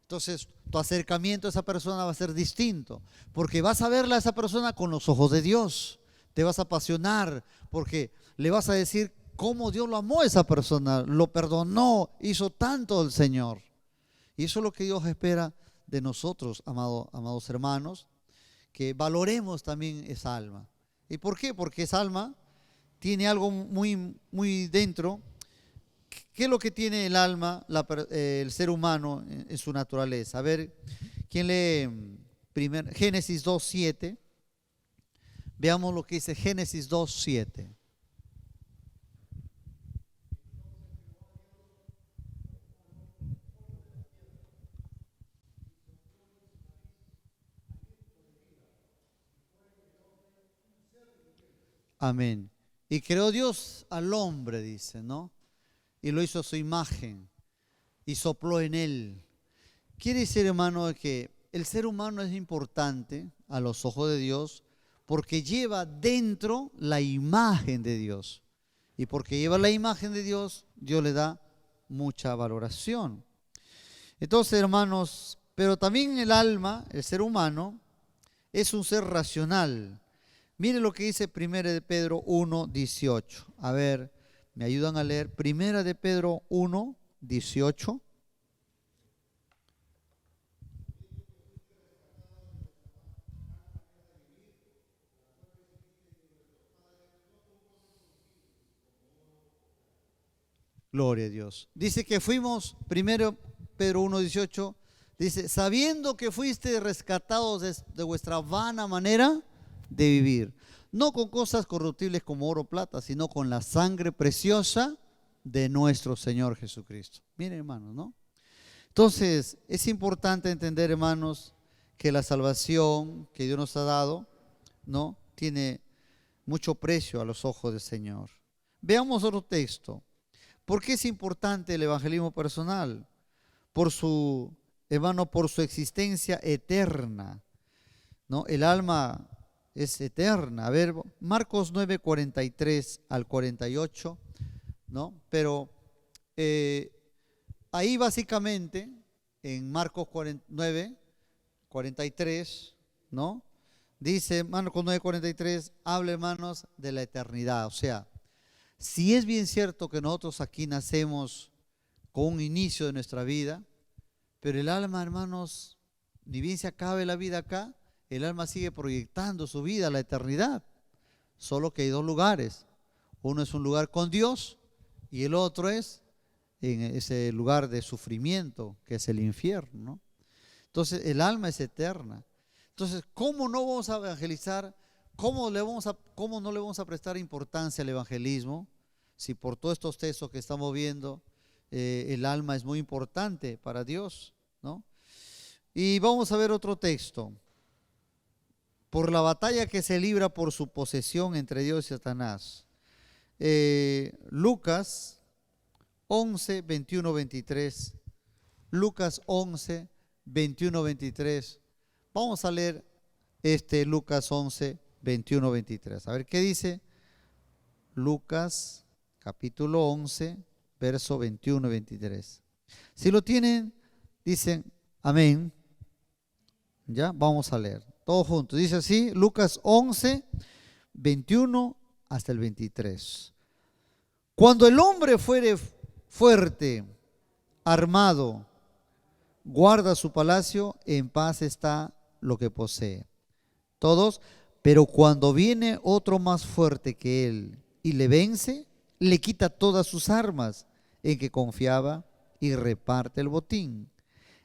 Entonces tu acercamiento a esa persona va a ser distinto, porque vas a verla a esa persona con los ojos de Dios. Te vas a apasionar porque le vas a decir cómo Dios lo amó a esa persona, lo perdonó, hizo tanto el Señor. Y eso es lo que Dios espera de nosotros, amados hermanos, que valoremos también esa alma. ¿Y por qué? Porque esa alma tiene algo muy dentro. ¿Qué es lo que tiene el alma, el ser humano en su naturaleza? A ver, ¿quién lee Génesis 2:7? Veamos lo que dice Génesis 2:7. Amén. Y creó Dios al hombre, dice, ¿no? Y lo hizo a su imagen y sopló en él. Quiere decir, hermano, que el ser humano es importante a los ojos de Dios porque lleva dentro la imagen de Dios. Y porque lleva la imagen de Dios, Dios le da mucha valoración. Entonces, hermanos, pero también el alma, el ser humano, es un ser racional. Mire lo que dice 1 de Pedro 1:18. A ver, ¿me ayudan a leer? 1 de Pedro 1:18. Gloria a Dios. Dice que fuimos, 1 Pedro 1:18, dice, sabiendo que fuiste rescatados de vuestra vana manera de vivir, no con cosas corruptibles como oro o plata, sino con la sangre preciosa de nuestro Señor Jesucristo. Miren, hermanos, ¿no? Entonces, es importante entender, hermanos, que la salvación que Dios nos ha dado, ¿no?, tiene mucho precio a los ojos del Señor. Veamos otro texto. ¿Por qué es importante el evangelismo personal? Por su, hermano, por su existencia eterna, ¿no? El alma es eterna. A ver, Marcos 9:43 al 48, ¿no? Pero ahí básicamente, en Marcos 9:43, ¿no? Dice Marcos 9:43, habla, hermanos, de la eternidad. O sea, si es bien cierto que nosotros aquí nacemos con un inicio de nuestra vida, pero el alma, hermanos, ni bien se acabe la vida acá, el alma sigue proyectando su vida a la eternidad. Solo que hay dos lugares. Uno es un lugar con Dios y el otro es en ese lugar de sufrimiento que es el infierno, ¿no? Entonces el alma es eterna. Entonces, ¿cómo no vamos a evangelizar? ¿Cómo no le vamos a prestar importancia al evangelismo? Si por todos estos textos que estamos viendo, el alma es muy importante para Dios, ¿no? Y vamos a ver otro texto. Por la batalla que se libra por su posesión entre Dios y Satanás. Lucas 11, 21, 23. Lucas 11, 21, 23. Vamos a leer Lucas 11, 21, 23. A ver qué dice. Lucas capítulo 11, verso 21 y 23. Si lo tienen, dicen amén. Ya, vamos a leer todos juntos. Dice así, Lucas 11, 21 hasta el 23. Cuando el hombre fuere fuerte, armado, guarda su palacio, en paz está lo que posee. Todos, pero cuando viene otro más fuerte que él y le vence, le quita todas sus armas en que confiaba y reparte el botín.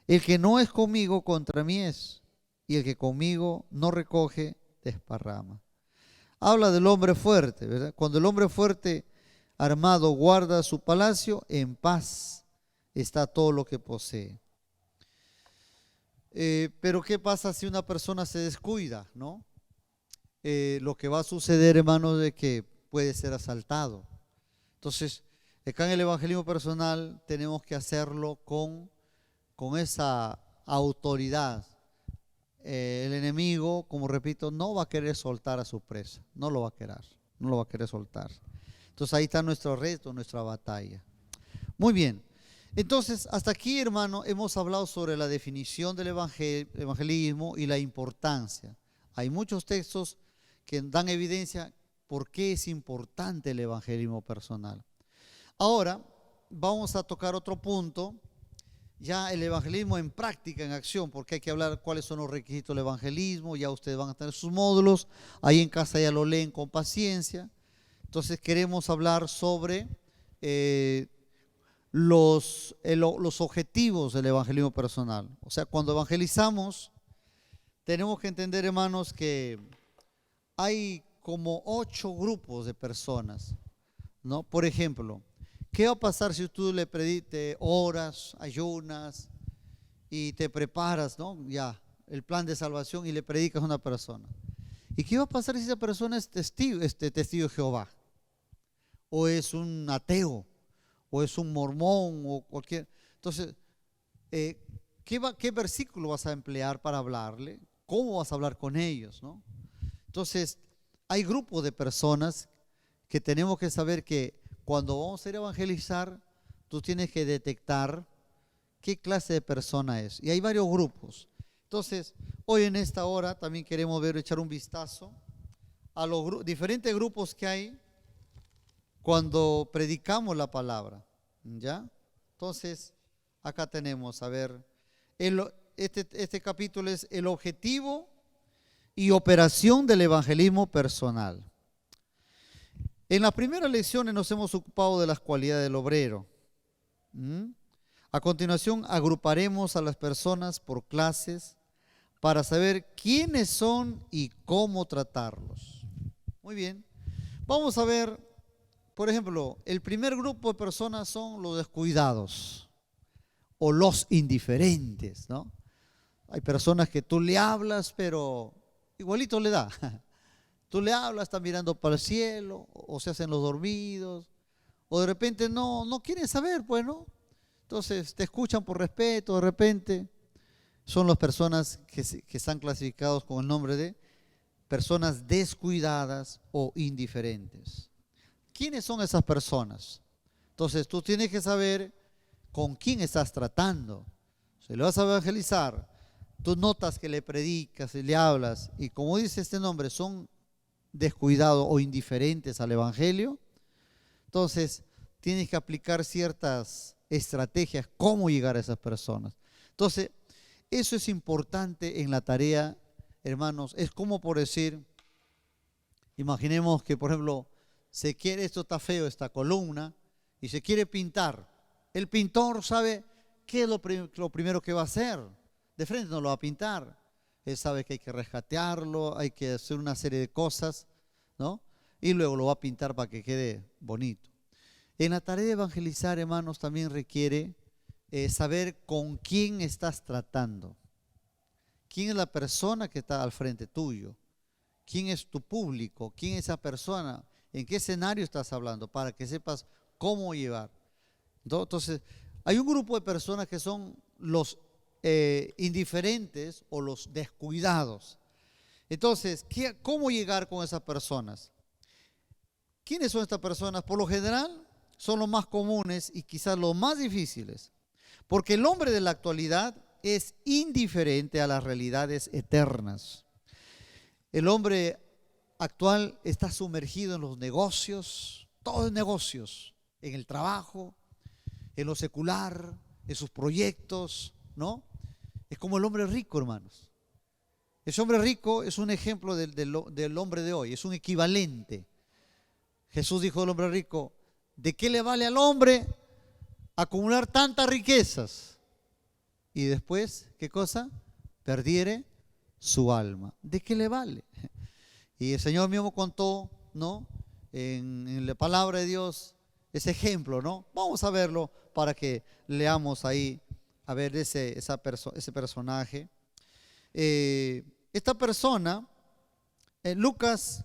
El que no es conmigo contra mí es, y el que conmigo no recoge, desparrama. Habla del hombre fuerte, ¿verdad? Cuando el hombre fuerte armado guarda su palacio, en paz está todo lo que posee. Pero ¿qué pasa si una persona se descuida, no? Lo que va a suceder, hermanos, es que puede ser asaltado. Entonces, acá en el evangelismo personal tenemos que hacerlo con esa autoridad. El enemigo, como repito, no va a querer soltar a su presa, no lo va a querer soltar. Entonces ahí está nuestro reto, nuestra batalla. Muy bien, entonces hasta aquí, hermano, hemos hablado sobre la definición del evangelismo y la importancia. Hay muchos textos que dan evidencia por qué es importante el evangelismo personal. Ahora vamos a tocar otro punto, ya el evangelismo en práctica, en acción, porque hay que hablar cuáles son los requisitos del evangelismo. Ya ustedes van a tener sus módulos, ahí en casa ya lo leen con paciencia. Entonces queremos hablar sobre los objetivos del evangelismo personal. O sea, cuando evangelizamos, tenemos que entender, hermanos, que hay como 8 grupos de personas, ¿no? Por ejemplo, ¿qué va a pasar si tú le predites horas, ayunas y te preparas, ¿no? Ya, el plan de salvación y le predicas a una persona? ¿Y qué va a pasar si esa persona es testigo de Jehová? ¿O es un ateo? ¿O es un mormón? O cualquier. Entonces, ¿qué versículo vas a emplear para hablarle? ¿Cómo vas a hablar con ellos, no? Entonces, hay grupos de personas que tenemos que saber que cuando vamos a ir a evangelizar, tú tienes que detectar qué clase de persona es. Y hay varios grupos. Entonces, hoy en esta hora también queremos echar un vistazo a los diferentes grupos que hay cuando predicamos la palabra. ¿Ya? Entonces, acá tenemos, a ver, este capítulo es el objetivo y operación del evangelismo personal. En las primeras lecciones nos hemos ocupado de las cualidades del obrero. A continuación agruparemos a las personas por clases para saber quiénes son y cómo tratarlos. Muy bien. Vamos a ver, por ejemplo, el primer grupo de personas son los descuidados o los indiferentes, ¿no? Hay personas que tú le hablas, pero igualito le da. Tú le hablas, está mirando para el cielo, o se hacen los dormidos, o de repente no quieren saber, pues, ¿no? Entonces te escuchan por respeto, de repente son las personas que están clasificados con el nombre de personas descuidadas o indiferentes. ¿Quiénes son esas personas? Entonces tú tienes que saber con quién estás tratando. Si le vas a evangelizar, tú notas que le predicas y le hablas, y como dice este nombre, son descuidados o indiferentes al evangelio, entonces tienes que aplicar ciertas estrategias, cómo llegar a esas personas. Entonces, eso es importante en la tarea, hermanos. Es como por decir, imaginemos que, por ejemplo, esto está feo, esta columna, y se quiere pintar. El pintor sabe qué es lo primero que va a hacer. De frente no lo va a pintar. Él sabe que hay que rescatearlo, hay que hacer una serie de cosas, ¿no? Y luego lo va a pintar para que quede bonito. En la tarea de evangelizar, hermanos, también requiere saber con quién estás tratando. ¿Quién es la persona que está al frente tuyo? ¿Quién es tu público? ¿Quién es esa persona? ¿En qué escenario estás hablando? Para que sepas cómo llevar. Entonces, hay un grupo de personas que son los indiferentes o los descuidados. Entonces, ¿cómo llegar con esas personas? ¿Quiénes son estas personas? Por lo general, son los más comunes y quizás los más difíciles. Porque el hombre de la actualidad es indiferente a las realidades eternas. El hombre actual está sumergido en los negocios, todos negocios, en el trabajo, en lo secular, en sus proyectos, ¿no? Es como el hombre rico, hermanos. Ese hombre rico es un ejemplo del hombre de hoy, es un equivalente. Jesús dijo del hombre rico: ¿de qué le vale al hombre acumular tantas riquezas y después, qué cosa? Perdiere su alma. ¿De qué le vale? Y el Señor mismo contó, ¿no?, en la palabra de Dios ese ejemplo, ¿no? Vamos a verlo para que leamos ahí, a ver ese personaje. Esta persona, en Lucas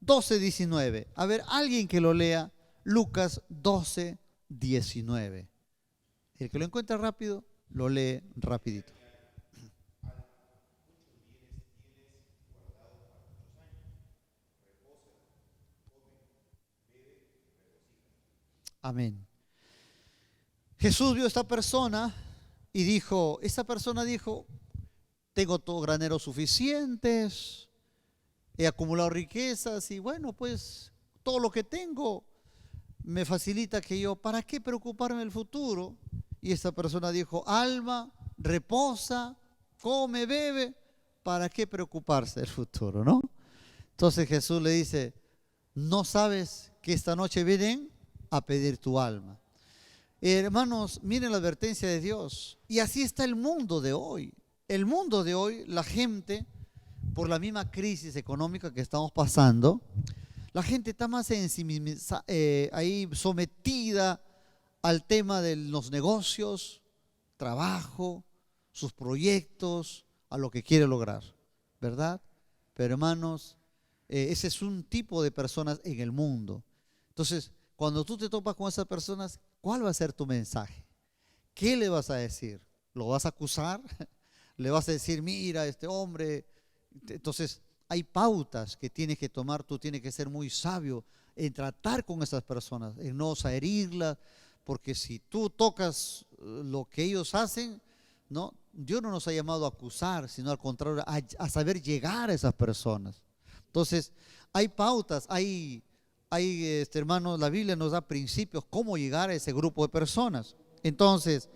12:19. A ver, alguien que lo lea, Lucas 12:19. El que lo encuentra rápido, lo lee rapidito. Amén. Jesús vio a esta persona y dijo, esta persona dijo: tengo todo graneros suficientes, he acumulado riquezas y bueno, pues todo lo que tengo me facilita que yo, ¿para qué preocuparme del futuro? Y esta persona dijo: alma, reposa, come, bebe, ¿para qué preocuparse del futuro, no? Entonces Jesús le dice: ¿no sabes que esta noche vienen a pedir tu alma? Hermanos, miren la advertencia de Dios. Y así está el mundo de hoy. El mundo de hoy, la gente, por la misma crisis económica que estamos pasando, la gente está más ahí sometida al tema de los negocios, trabajo, sus proyectos, a lo que quiere lograr, ¿verdad? Pero hermanos, ese es un tipo de personas en el mundo. Entonces, cuando tú te topas con esas personas, ¿cuál va a ser tu mensaje? ¿Qué le vas a decir? ¿Lo vas a acusar? ¿Le vas a decir, mira, este hombre? Entonces, hay pautas que tienes que tomar, tú tienes que ser muy sabio en tratar con esas personas, en no herirlas, porque si tú tocas lo que ellos hacen, ¿no? Dios no nos ha llamado a acusar, sino al contrario, a saber llegar a esas personas. Entonces, hay pautas, hermanos, la Biblia nos da principios cómo llegar a ese grupo de personas. Entonces,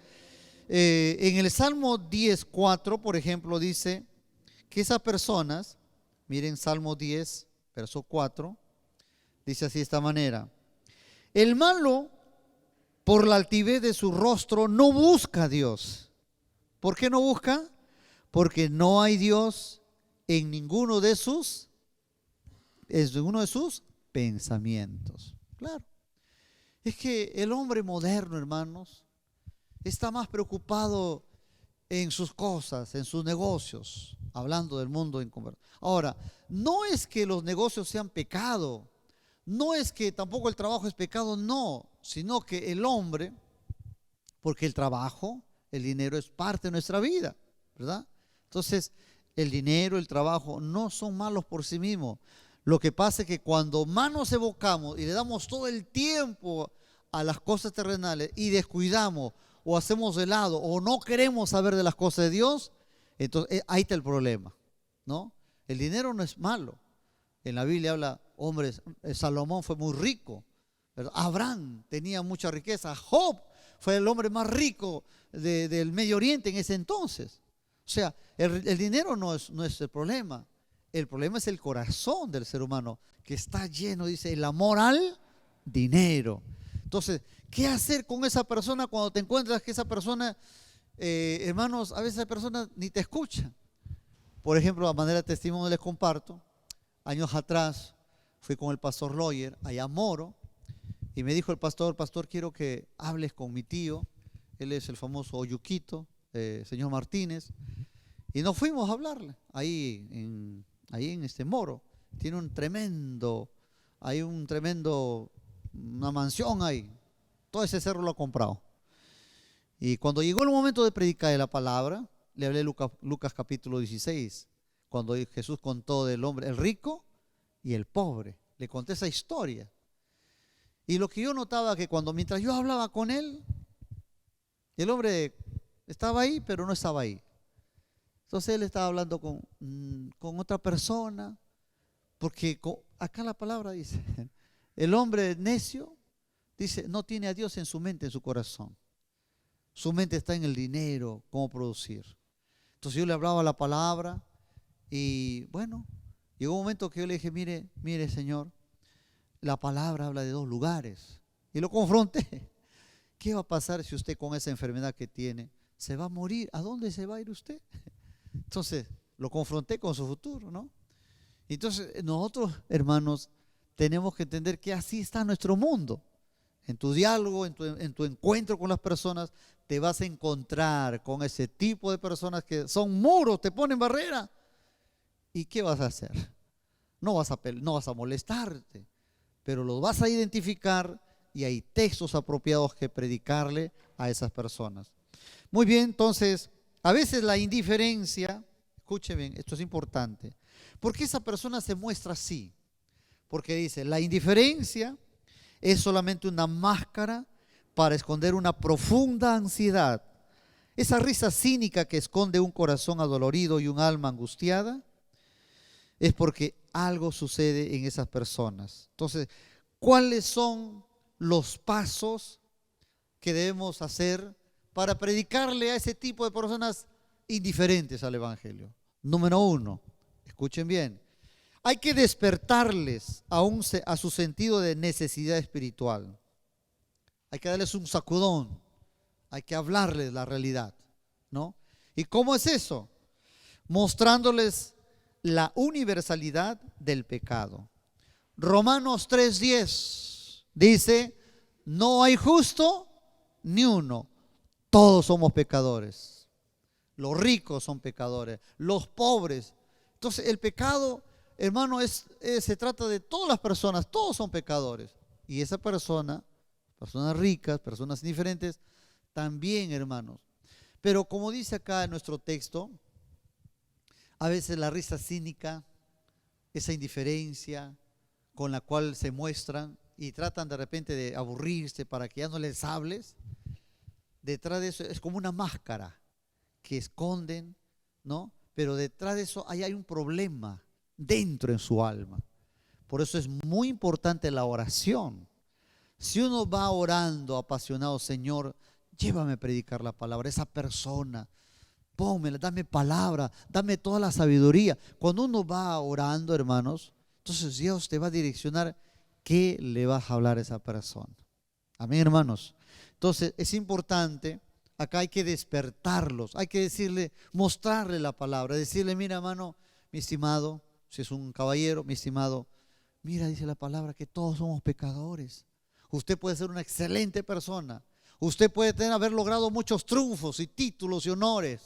en el Salmo 10:4, por ejemplo, dice que esas personas, miren Salmo 10, verso 4, dice así de esta manera: el malo, por la altivez de su rostro, no busca a Dios. ¿Por qué no busca? Porque no hay Dios en ninguno de sus pensamientos. Claro. Es que el hombre moderno, hermanos, está más preocupado en sus cosas, en sus negocios, hablando del mundo en conversación. Ahora, no es que los negocios sean pecado, no es que tampoco el trabajo es pecado, no, sino que el hombre, porque el trabajo, el dinero es parte de nuestra vida, ¿verdad? Entonces, el dinero, el trabajo no son malos por sí mismos. Lo que pasa es que cuando más nos evocamos y le damos todo el tiempo a las cosas terrenales y descuidamos o hacemos de lado o no queremos saber de las cosas de Dios, entonces ahí está el problema, ¿no? El dinero no es malo. En la Biblia habla, hombres, Salomón fue muy rico, ¿verdad? Abraham tenía mucha riqueza, Job fue el hombre más rico del Medio Oriente en ese entonces. O sea, el dinero no es el problema. El problema es el corazón del ser humano, que está lleno, dice, el amor al dinero. Entonces, ¿qué hacer con esa persona cuando te encuentras que esa persona, hermanos, a veces esa persona ni te escucha? Por ejemplo, a manera de testimonio les comparto, años atrás fui con el pastor Loyer allá a Moro y me dijo el pastor, quiero que hables con mi tío, él es el famoso Oyuquito, señor Martínez, y nos fuimos a hablarle ahí en Moro. Tiene una mansión ahí, todo ese cerro lo ha comprado. Y cuando llegó el momento de predicar la palabra, le hablé Lucas capítulo 16, cuando Jesús contó del hombre, el rico y el pobre. Le conté esa historia. Y lo que yo notaba que mientras yo hablaba con él, el hombre Estaba ahí, pero no estaba ahí. Entonces él estaba hablando con otra persona, porque acá la palabra dice, el hombre necio, dice, no tiene a Dios en su mente, en su corazón. Su mente está en el dinero, cómo producir. Entonces yo le hablaba la palabra y bueno, llegó un momento que yo le dije, mire Señor, la palabra habla de 2 lugares. Y lo confronté. ¿Qué va a pasar si usted con esa enfermedad que tiene se va a morir? ¿A dónde se va a ir usted? Entonces lo confronté con su futuro, ¿no? Entonces nosotros, hermanos, tenemos que entender que así está nuestro mundo. En tu diálogo, en tu encuentro con las personas, te vas a encontrar con ese tipo de personas que son muros, te ponen barrera. ¿Y qué vas a hacer? No vas a molestarte, pero lo vas a identificar y hay textos apropiados que predicarle a esas personas. Muy bien, entonces, a veces la indiferencia, escuchen bien, esto es importante. ¿Por qué esa persona se muestra así? Porque dice, la indiferencia es solamente una máscara para esconder una profunda ansiedad. Esa risa cínica que esconde un corazón adolorido y un alma angustiada es porque algo sucede en esas personas. Entonces, ¿cuáles son los pasos que debemos hacer para predicarle a ese tipo de personas indiferentes al Evangelio? Número 1, escuchen bien, hay que despertarles a su sentido de necesidad espiritual. Hay que darles un sacudón, hay que hablarles la realidad, ¿no? ¿Y cómo es eso? Mostrándoles la universalidad del pecado. Romanos 3:10 dice, no hay justo ni uno, todos somos pecadores. Los ricos son pecadores, los pobres. Entonces el pecado, hermano, se trata de todas las personas, todos son pecadores. Y esa persona, personas ricas, personas indiferentes, también, hermanos. Pero como dice acá en nuestro texto, a veces la risa cínica, esa indiferencia con la cual se muestran y tratan de repente de aburrirse para que ya no les hables, detrás de eso es como una máscara que esconden, ¿no? Pero detrás de eso hay un problema dentro en su alma. Por eso es muy importante la oración. Si uno va orando apasionado, Señor, llévame a predicar la palabra, esa persona, pónmela, dame palabra, dame toda la sabiduría. Cuando uno va orando, hermanos, entonces Dios te va a direccionar qué le vas a hablar a esa persona. Amén, hermanos. Entonces es importante, acá hay que despertarlos, hay que decirle, mostrarle la palabra, decirle, mira, hermano, mi estimado, si es un caballero, mi estimado, mira, dice la palabra que todos somos pecadores. Usted puede ser una excelente persona. Usted puede haber logrado muchos triunfos y títulos y honores.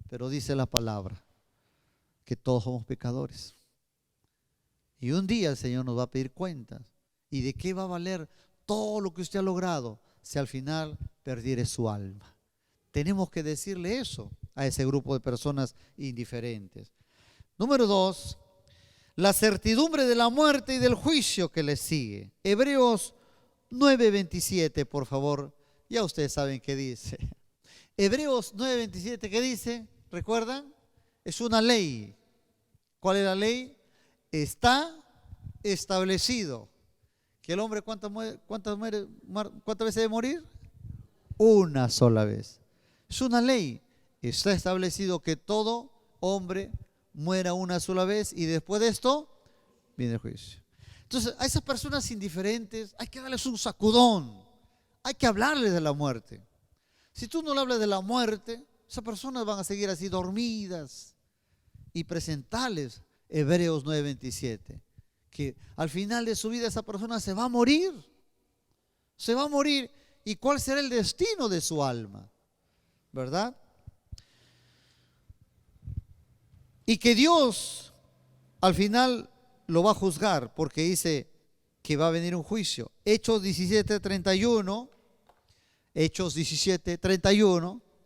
Pero dice la palabra que todos somos pecadores. Y un día el Señor nos va a pedir cuentas. ¿Y de qué va a valer todo lo que usted ha logrado si al final perdiere su alma? Tenemos que decirle eso a ese grupo de personas indiferentes. Número 2, la certidumbre de la muerte y del juicio que le sigue. Hebreos 9:27, por favor. Ya ustedes saben qué dice. Hebreos 9:27, ¿qué dice? ¿Recuerdan? Es una ley. ¿Cuál es la ley? Está establecido que el hombre ¿cuántas veces debe morir? Una sola vez. Es una ley. Está establecido que todo hombre muera una sola vez y después de esto viene el juicio. Entonces a esas personas indiferentes hay que darles un sacudón, hay que hablarles de la muerte. Si tú no le hablas de la muerte, esas personas van a seguir así dormidas, y presentarles Hebreos 9:27, que al final de su vida esa persona se va a morir, y cuál será el destino de su alma, ¿verdad? Y que Dios al final lo va a juzgar porque dice que va a venir un juicio. Hechos 17:31,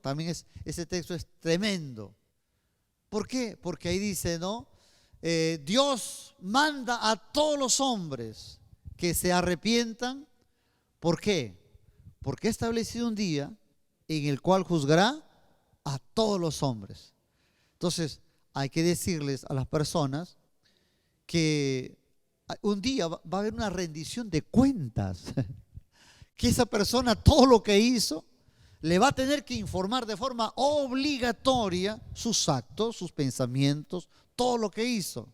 también ese texto es tremendo. ¿Por qué? Porque ahí dice, ¿no? Dios manda a todos los hombres que se arrepientan. ¿Por qué? Porque ha establecido un día en el cual juzgará a todos los hombres. Entonces, hay que decirles a las personas que un día va a haber una rendición de cuentas, que esa persona todo lo que hizo le va a tener que informar de forma obligatoria sus actos, sus pensamientos, todo lo que hizo.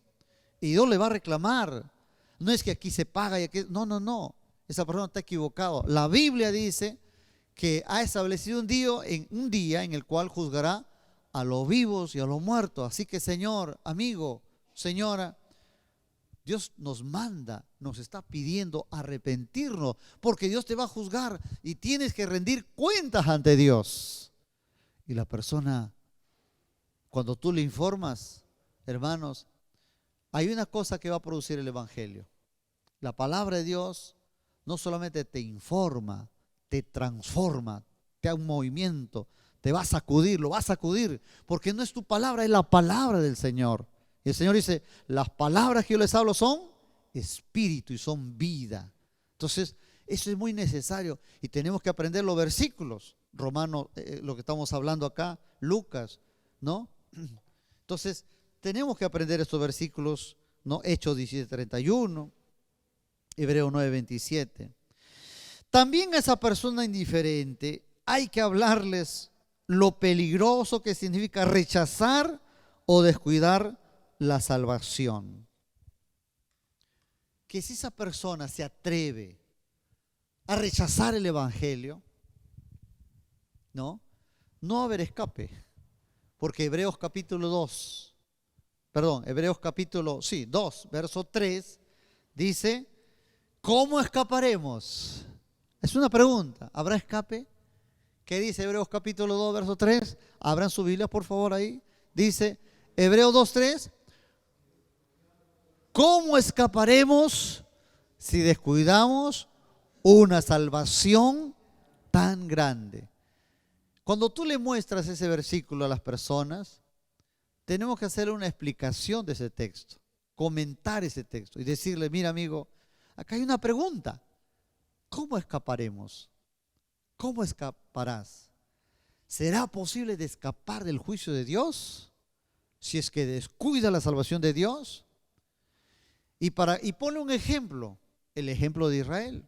Y Dios le va a reclamar. No es que aquí se paga y aquí... No, no, no. Esa persona está equivocada. La Biblia dice que ha establecido un día en el cual juzgará a los vivos y a los muertos. Así que, Señor, amigo, señora, Dios nos manda, nos está pidiendo arrepentirnos, porque Dios te va a juzgar y tienes que rendir cuentas ante Dios. Y la persona, cuando tú le informas, hermanos, hay una cosa que va a producir el Evangelio. La palabra de Dios no solamente te informa, te transforma, te da un movimiento, te va a sacudir, lo va a sacudir, porque no es tu palabra, es la palabra del Señor. Y el Señor dice, las palabras que yo les hablo son espíritu y son vida. Entonces, eso es muy necesario y tenemos que aprender los versículos. Romanos, lo que estamos hablando acá, Lucas, ¿no? Entonces, tenemos que aprender estos versículos, ¿no? Hechos 17:31, Hebreos 9:27. También a esa persona indiferente hay que hablarles lo peligroso que significa rechazar o descuidar la salvación. Que si esa persona se atreve a rechazar el Evangelio, no va a haber escape. Porque Hebreos capítulo 2, verso 3, dice, ¿cómo escaparemos? Es una pregunta, ¿habrá escape? ¿Qué dice Hebreos capítulo 2, verso 3? Abran su Biblia, por favor, ahí. Dice, Hebreos 2:3, ¿cómo escaparemos si descuidamos una salvación tan grande? Cuando tú le muestras ese versículo a las personas, tenemos que hacer una explicación de ese texto, comentar ese texto y decirle, mira amigo, acá hay una pregunta. ¿Cómo escaparemos? ¿Cómo escaparás? ¿Será posible de escapar del juicio de Dios si es que descuida la salvación de Dios? Y pone un ejemplo, el ejemplo de Israel.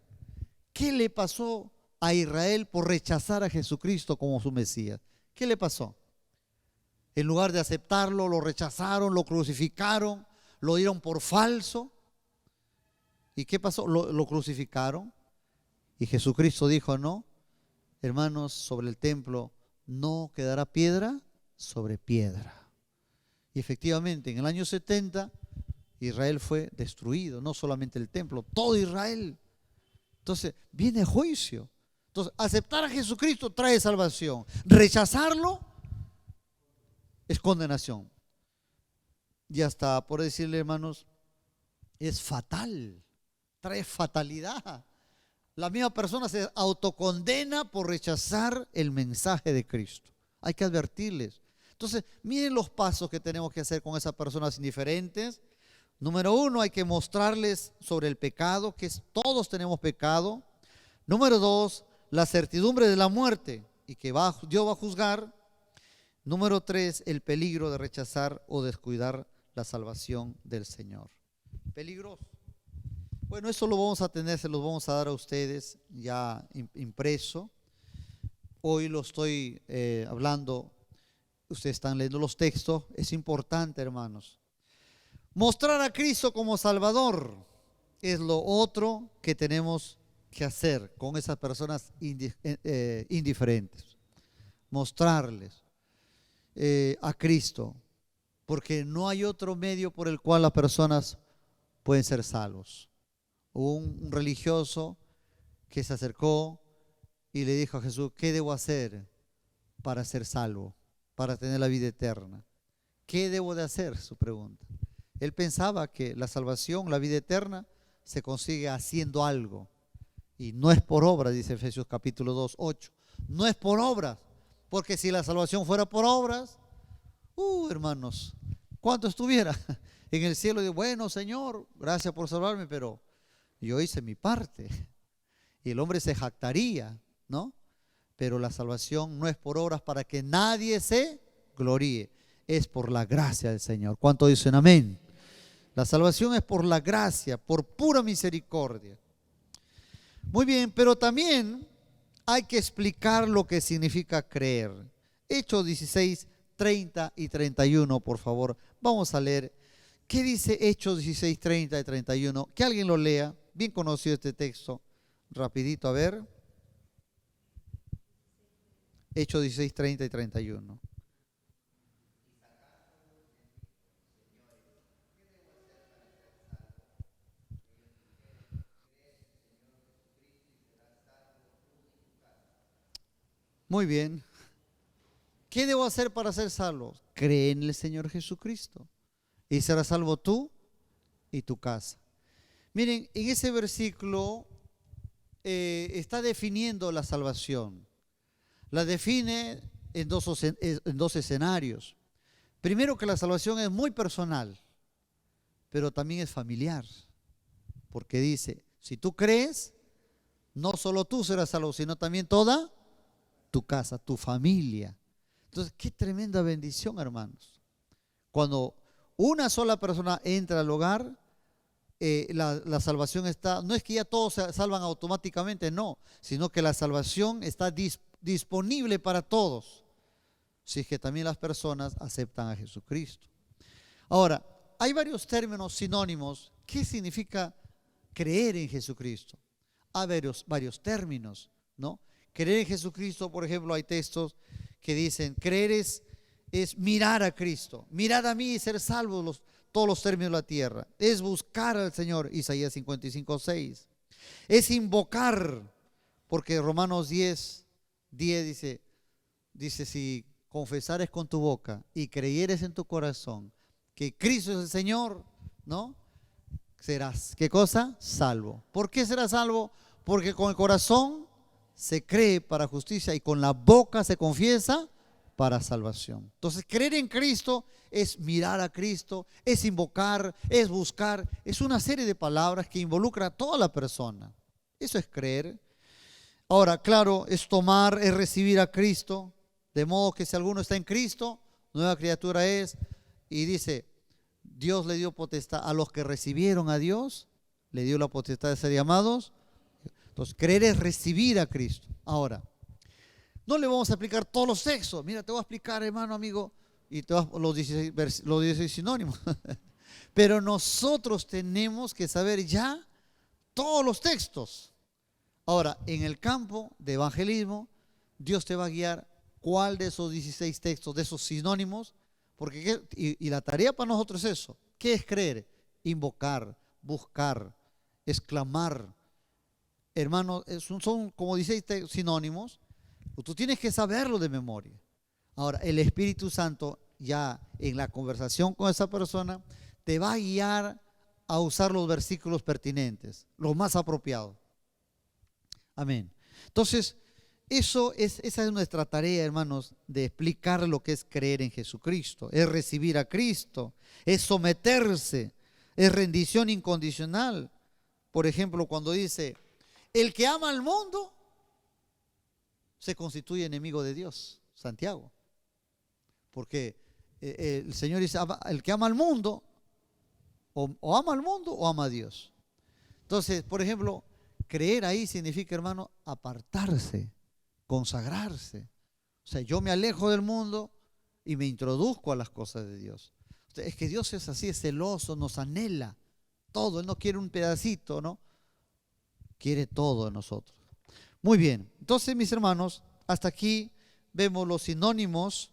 ¿Qué le pasó a Israel por rechazar a Jesucristo como su Mesías? ¿Qué le pasó? En lugar de aceptarlo, lo rechazaron, lo crucificaron, lo dieron por falso. ¿Y qué pasó? Lo crucificaron. Y Jesucristo dijo, no, hermanos, sobre el templo no quedará piedra sobre piedra. Y efectivamente, en el año 70, Israel fue destruido, no solamente el templo, todo Israel. Entonces, viene juicio. Entonces, aceptar a Jesucristo trae salvación. Rechazarlo es condenación. Y hasta, por decirle, hermanos, es fatal. Trae fatalidad. La misma persona se autocondena por rechazar el mensaje de Cristo. Hay que advertirles. Entonces, miren los pasos que tenemos que hacer con esas personas indiferentes. Número 1, hay que mostrarles sobre el pecado, que todos tenemos pecado. Número 2, la certidumbre de la muerte y que Dios va a juzgar. Número 3, el peligro de rechazar o descuidar la salvación del Señor. Peligroso. Bueno, eso lo vamos a tener, se los vamos a dar a ustedes ya impreso. Hoy lo estoy hablando, ustedes están leyendo los textos, es importante, hermanos. Mostrar a Cristo como Salvador es lo otro que tenemos que hacer con esas personas indiferentes. Mostrarles a Cristo, porque no hay otro medio por el cual las personas pueden ser salvos. Hubo un religioso que se acercó y le dijo a Jesús, ¿qué debo hacer para ser salvo, para tener la vida eterna? ¿Qué debo de hacer? Su pregunta. Él pensaba que la salvación, la vida eterna, se consigue haciendo algo. Y no es por obras, dice Efesios capítulo 2, 8. No es por obras, porque si la salvación fuera por obras, hermanos, ¿cuánto estuviera en el cielo? Y bueno, Señor, gracias por salvarme, pero yo hice mi parte. Y el hombre se jactaría, ¿no? Pero la salvación no es por obras para que nadie se gloríe, es por la gracia del Señor. ¿Cuánto dicen amén? La salvación es por la gracia, por pura misericordia. Muy bien, pero también hay que explicar lo que significa creer. Hechos 16, 30 y 31, por favor. Vamos a leer. ¿Qué dice Hechos 16, 30 y 31? Que alguien lo lea. Bien conocido este texto. Rapidito, a ver. Hechos 16, 30 y 31. Muy bien. ¿Qué debo hacer para ser salvo? Cree en el Señor Jesucristo y serás salvo tú y tu casa. Miren, en ese versículo está definiendo la salvación. La define en dos escenarios. Primero, que la salvación es muy personal, pero también es familiar, porque dice, si tú crees, no solo tú serás salvo, sino también toda tu casa, tu familia. Entonces, qué tremenda bendición, hermanos. Cuando una sola persona entra al hogar, la salvación está, no es que ya todos se salvan automáticamente, no, sino que la salvación está disponible para todos, si es que también las personas aceptan a Jesucristo. Ahora, hay varios términos sinónimos. ¿Qué significa creer en Jesucristo? Hay varios términos, ¿no? Creer en Jesucristo, por ejemplo, hay textos que dicen, creer es mirar a Cristo, mirar a mí y ser salvos todos los términos de la tierra. Es buscar al Señor, Isaías 55, 6. Es invocar, porque Romanos 10 dice, si confesares con tu boca y creyeres en tu corazón que Cristo es el Señor, ¿no? Serás, ¿qué cosa? Salvo. ¿Por qué serás salvo? Porque con el corazón se cree para justicia y con la boca se confiesa para salvación. Entonces, creer en Cristo es mirar a Cristo, es invocar, es buscar, es una serie de palabras que involucra a toda la persona. Eso es creer. Ahora, claro, es tomar, es recibir a Cristo, de modo que si alguno está en Cristo, nueva criatura es, y dice, Dios le dio potestad a los que recibieron a Dios, le dio la potestad de ser llamados. Entonces, creer es recibir a Cristo. Ahora, no le vamos a explicar todos los textos. Mira, te voy a explicar, hermano, amigo, y te vas los 16 sinónimos. Pero nosotros tenemos que saber ya todos los textos. Ahora, en el campo de evangelismo, Dios te va a guiar cuál de esos 16 textos, de esos sinónimos, porque y la tarea para nosotros es eso. ¿Qué es creer? Invocar, buscar, exclamar. Hermano, son como 16 sinónimos. Tú tienes que saberlo de memoria. Ahora, el Espíritu Santo ya en la conversación con esa persona te va a guiar a usar los versículos pertinentes, los más apropiados. Amén. Entonces, esa es nuestra tarea, hermanos, de explicar lo que es creer en Jesucristo. Es recibir a Cristo, es someterse, es rendición incondicional. Por ejemplo, cuando dice, el que ama al mundo se constituye enemigo de Dios, Santiago. Porque el Señor dice, el que ama al mundo, o ama al mundo o ama a Dios. Entonces, por ejemplo, creer ahí significa, hermano, apartarse, consagrarse. O sea, yo me alejo del mundo y me introduzco a las cosas de Dios. O sea, es que Dios es así, es celoso, nos anhela todo. Él no quiere un pedacito, ¿no? Quiere todo de nosotros. Muy bien, entonces, mis hermanos, hasta aquí vemos los sinónimos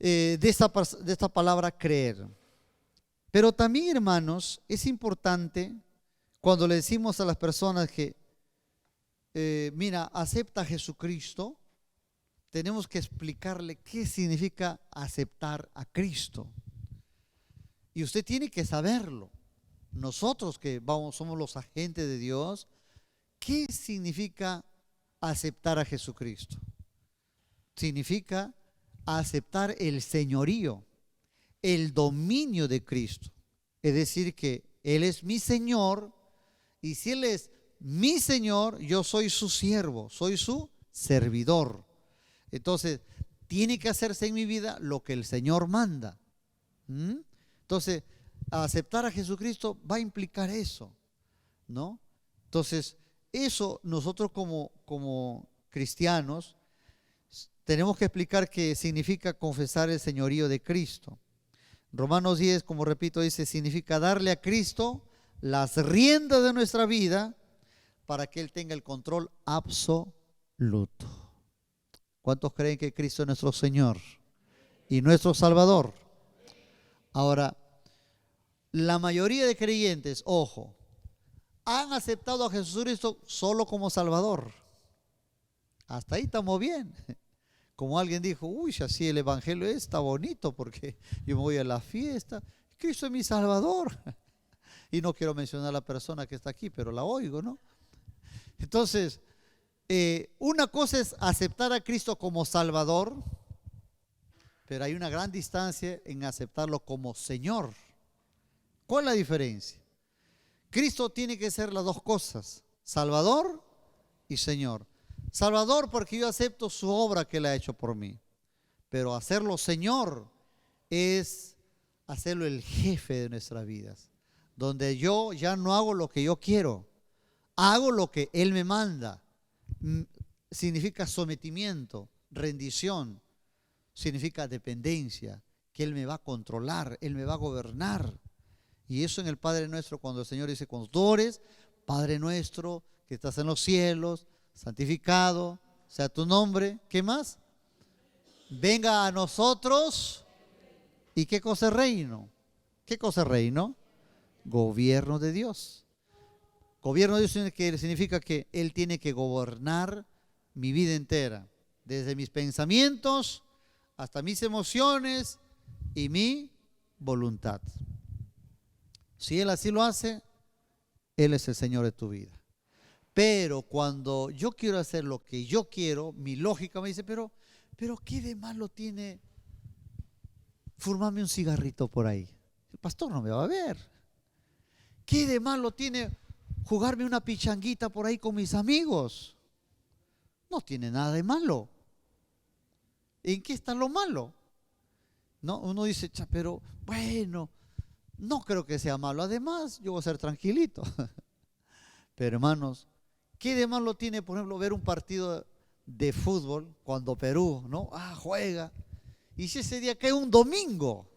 de esta palabra creer. Pero también, hermanos, es importante cuando le decimos a las personas que, mira, acepta a Jesucristo, tenemos que explicarle qué significa aceptar a Cristo. Y usted tiene que saberlo. Nosotros que somos los agentes de Dios, ¿qué significa aceptar a Jesucristo? Significa aceptar el señorío, el dominio de Cristo. Es decir, que Él es mi Señor, y si Él es mi Señor, yo soy su siervo, soy su servidor. Entonces, tiene que hacerse en mi vida lo que el Señor manda. Entonces, aceptar a Jesucristo va a implicar eso, ¿no? Entonces, eso nosotros como cristianos tenemos que explicar qué significa confesar el señorío de Cristo. Romanos 10, como repito, dice, significa darle a Cristo las riendas de nuestra vida para que Él tenga el control absoluto. ¿Cuántos creen que Cristo es nuestro Señor y nuestro Salvador? Ahora, la mayoría de creyentes, ojo, han aceptado a Jesucristo solo como Salvador. Hasta ahí estamos bien. Como alguien dijo, uy, si así el evangelio está bonito porque yo me voy a la fiesta. Cristo es mi Salvador. Y no quiero mencionar a la persona que está aquí, pero la oigo, ¿no? Entonces, una cosa es aceptar a Cristo como Salvador, pero hay una gran distancia en aceptarlo como Señor. ¿Cuál es la diferencia? Cristo tiene que ser las dos cosas, Salvador y Señor. Salvador porque yo acepto su obra que Él ha hecho por mí, pero hacerlo Señor es hacerlo el jefe de nuestras vidas, donde yo ya no hago lo que yo quiero, hago lo que Él me manda. Significa sometimiento, rendición, significa dependencia, que Él me va a controlar, Él me va a gobernar. Y eso en el Padre Nuestro, cuando el Señor dice, cuando tú ores, Padre Nuestro que estás en los cielos, santificado sea tu nombre. ¿Qué más? Venga a nosotros. ¿Y qué cosa es reino? ¿Qué cosa es reino? Gobierno de Dios. Gobierno de Dios significa que Él tiene que gobernar mi vida entera, desde mis pensamientos hasta mis emociones y mi voluntad. Si Él así lo hace, Él es el Señor de tu vida. Pero cuando yo quiero hacer lo que yo quiero, mi lógica me dice, pero ¿qué de malo tiene fumarme un cigarrito por ahí? El pastor no me va a ver. ¿Qué de malo tiene jugarme una pichanguita por ahí con mis amigos? No tiene nada de malo. ¿En qué está lo malo? No, uno dice, pero bueno, no creo que sea malo. Además, yo voy a ser tranquilito. Pero hermanos, ¿qué de malo tiene, por ejemplo, ver un partido de fútbol cuando Perú, ¿no? Juega. Y si ese día cae un domingo.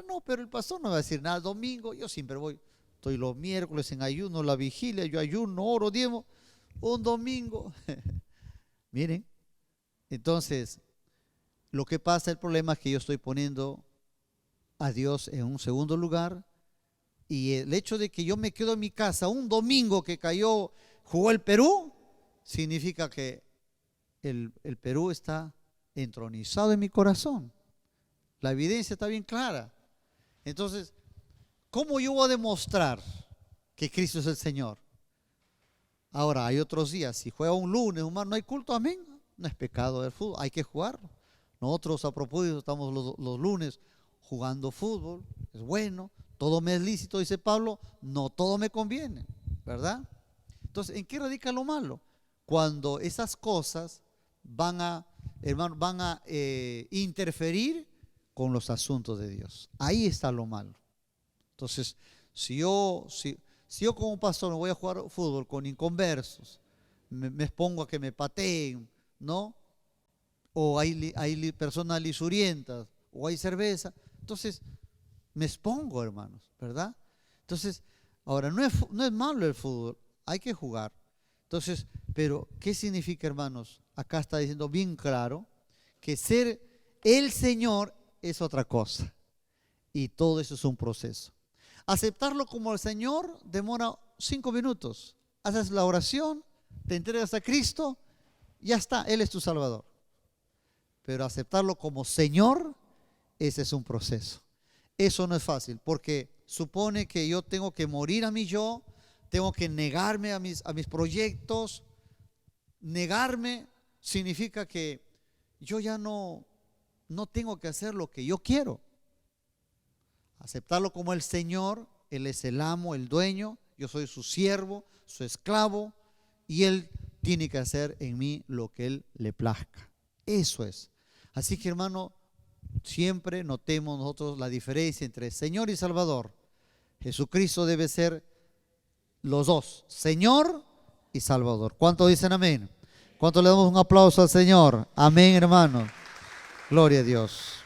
No, pero el pastor no va a decir nada. Domingo, yo siempre voy. Estoy los miércoles en ayuno, la vigilia, yo ayuno, oro, diezmo. Un domingo. Miren, entonces, lo que pasa, el problema es que yo estoy poniendo a Dios en un segundo lugar, y el hecho de que yo me quedo en mi casa un domingo que jugó el Perú, significa que el Perú está entronizado en mi corazón. La evidencia está bien clara. Entonces, ¿cómo yo voy a demostrar que Cristo es el Señor? Ahora, hay otros días, si juega un lunes, un martes, no hay culto, amén, no es pecado el fútbol, hay que jugarlo. Nosotros a propósito estamos los lunes jugando fútbol, es bueno, todo me es lícito, dice Pablo, no todo me conviene, ¿verdad? Entonces, ¿en qué radica lo malo? Cuando esas cosas van a interferir con los asuntos de Dios. Ahí está lo malo. Entonces, si yo como pastor me voy a jugar fútbol con inconversos, me expongo a que me pateen, ¿no? O hay personas lisurientas, o hay cerveza, entonces me expongo, hermanos, ¿verdad? Entonces, ahora no es malo el fútbol, hay que jugar. Entonces, pero ¿qué significa, hermanos? Acá está diciendo bien claro que ser el Señor es otra cosa, y todo eso es un proceso. Aceptarlo como el Señor demora 5 minutos. Haces la oración, te entregas a Cristo, ya está, Él es tu Salvador. Pero aceptarlo como Señor, ese es un proceso. Eso no es fácil, porque supone que yo tengo que morir a mí yo, tengo que negarme a mis proyectos. Negarme significa que yo ya no tengo que hacer lo que yo quiero. Aceptarlo como el Señor, Él es el amo, el dueño, yo soy su siervo, su esclavo, y Él tiene que hacer en mí lo que Él le plazca. Eso es. Así que, hermano, siempre notemos nosotros la diferencia entre Señor y Salvador. Jesucristo debe ser los dos, Señor y Salvador. ¿Cuántos dicen amén? ¿Cuántos le damos un aplauso al Señor? Amén, hermano. Gloria a Dios.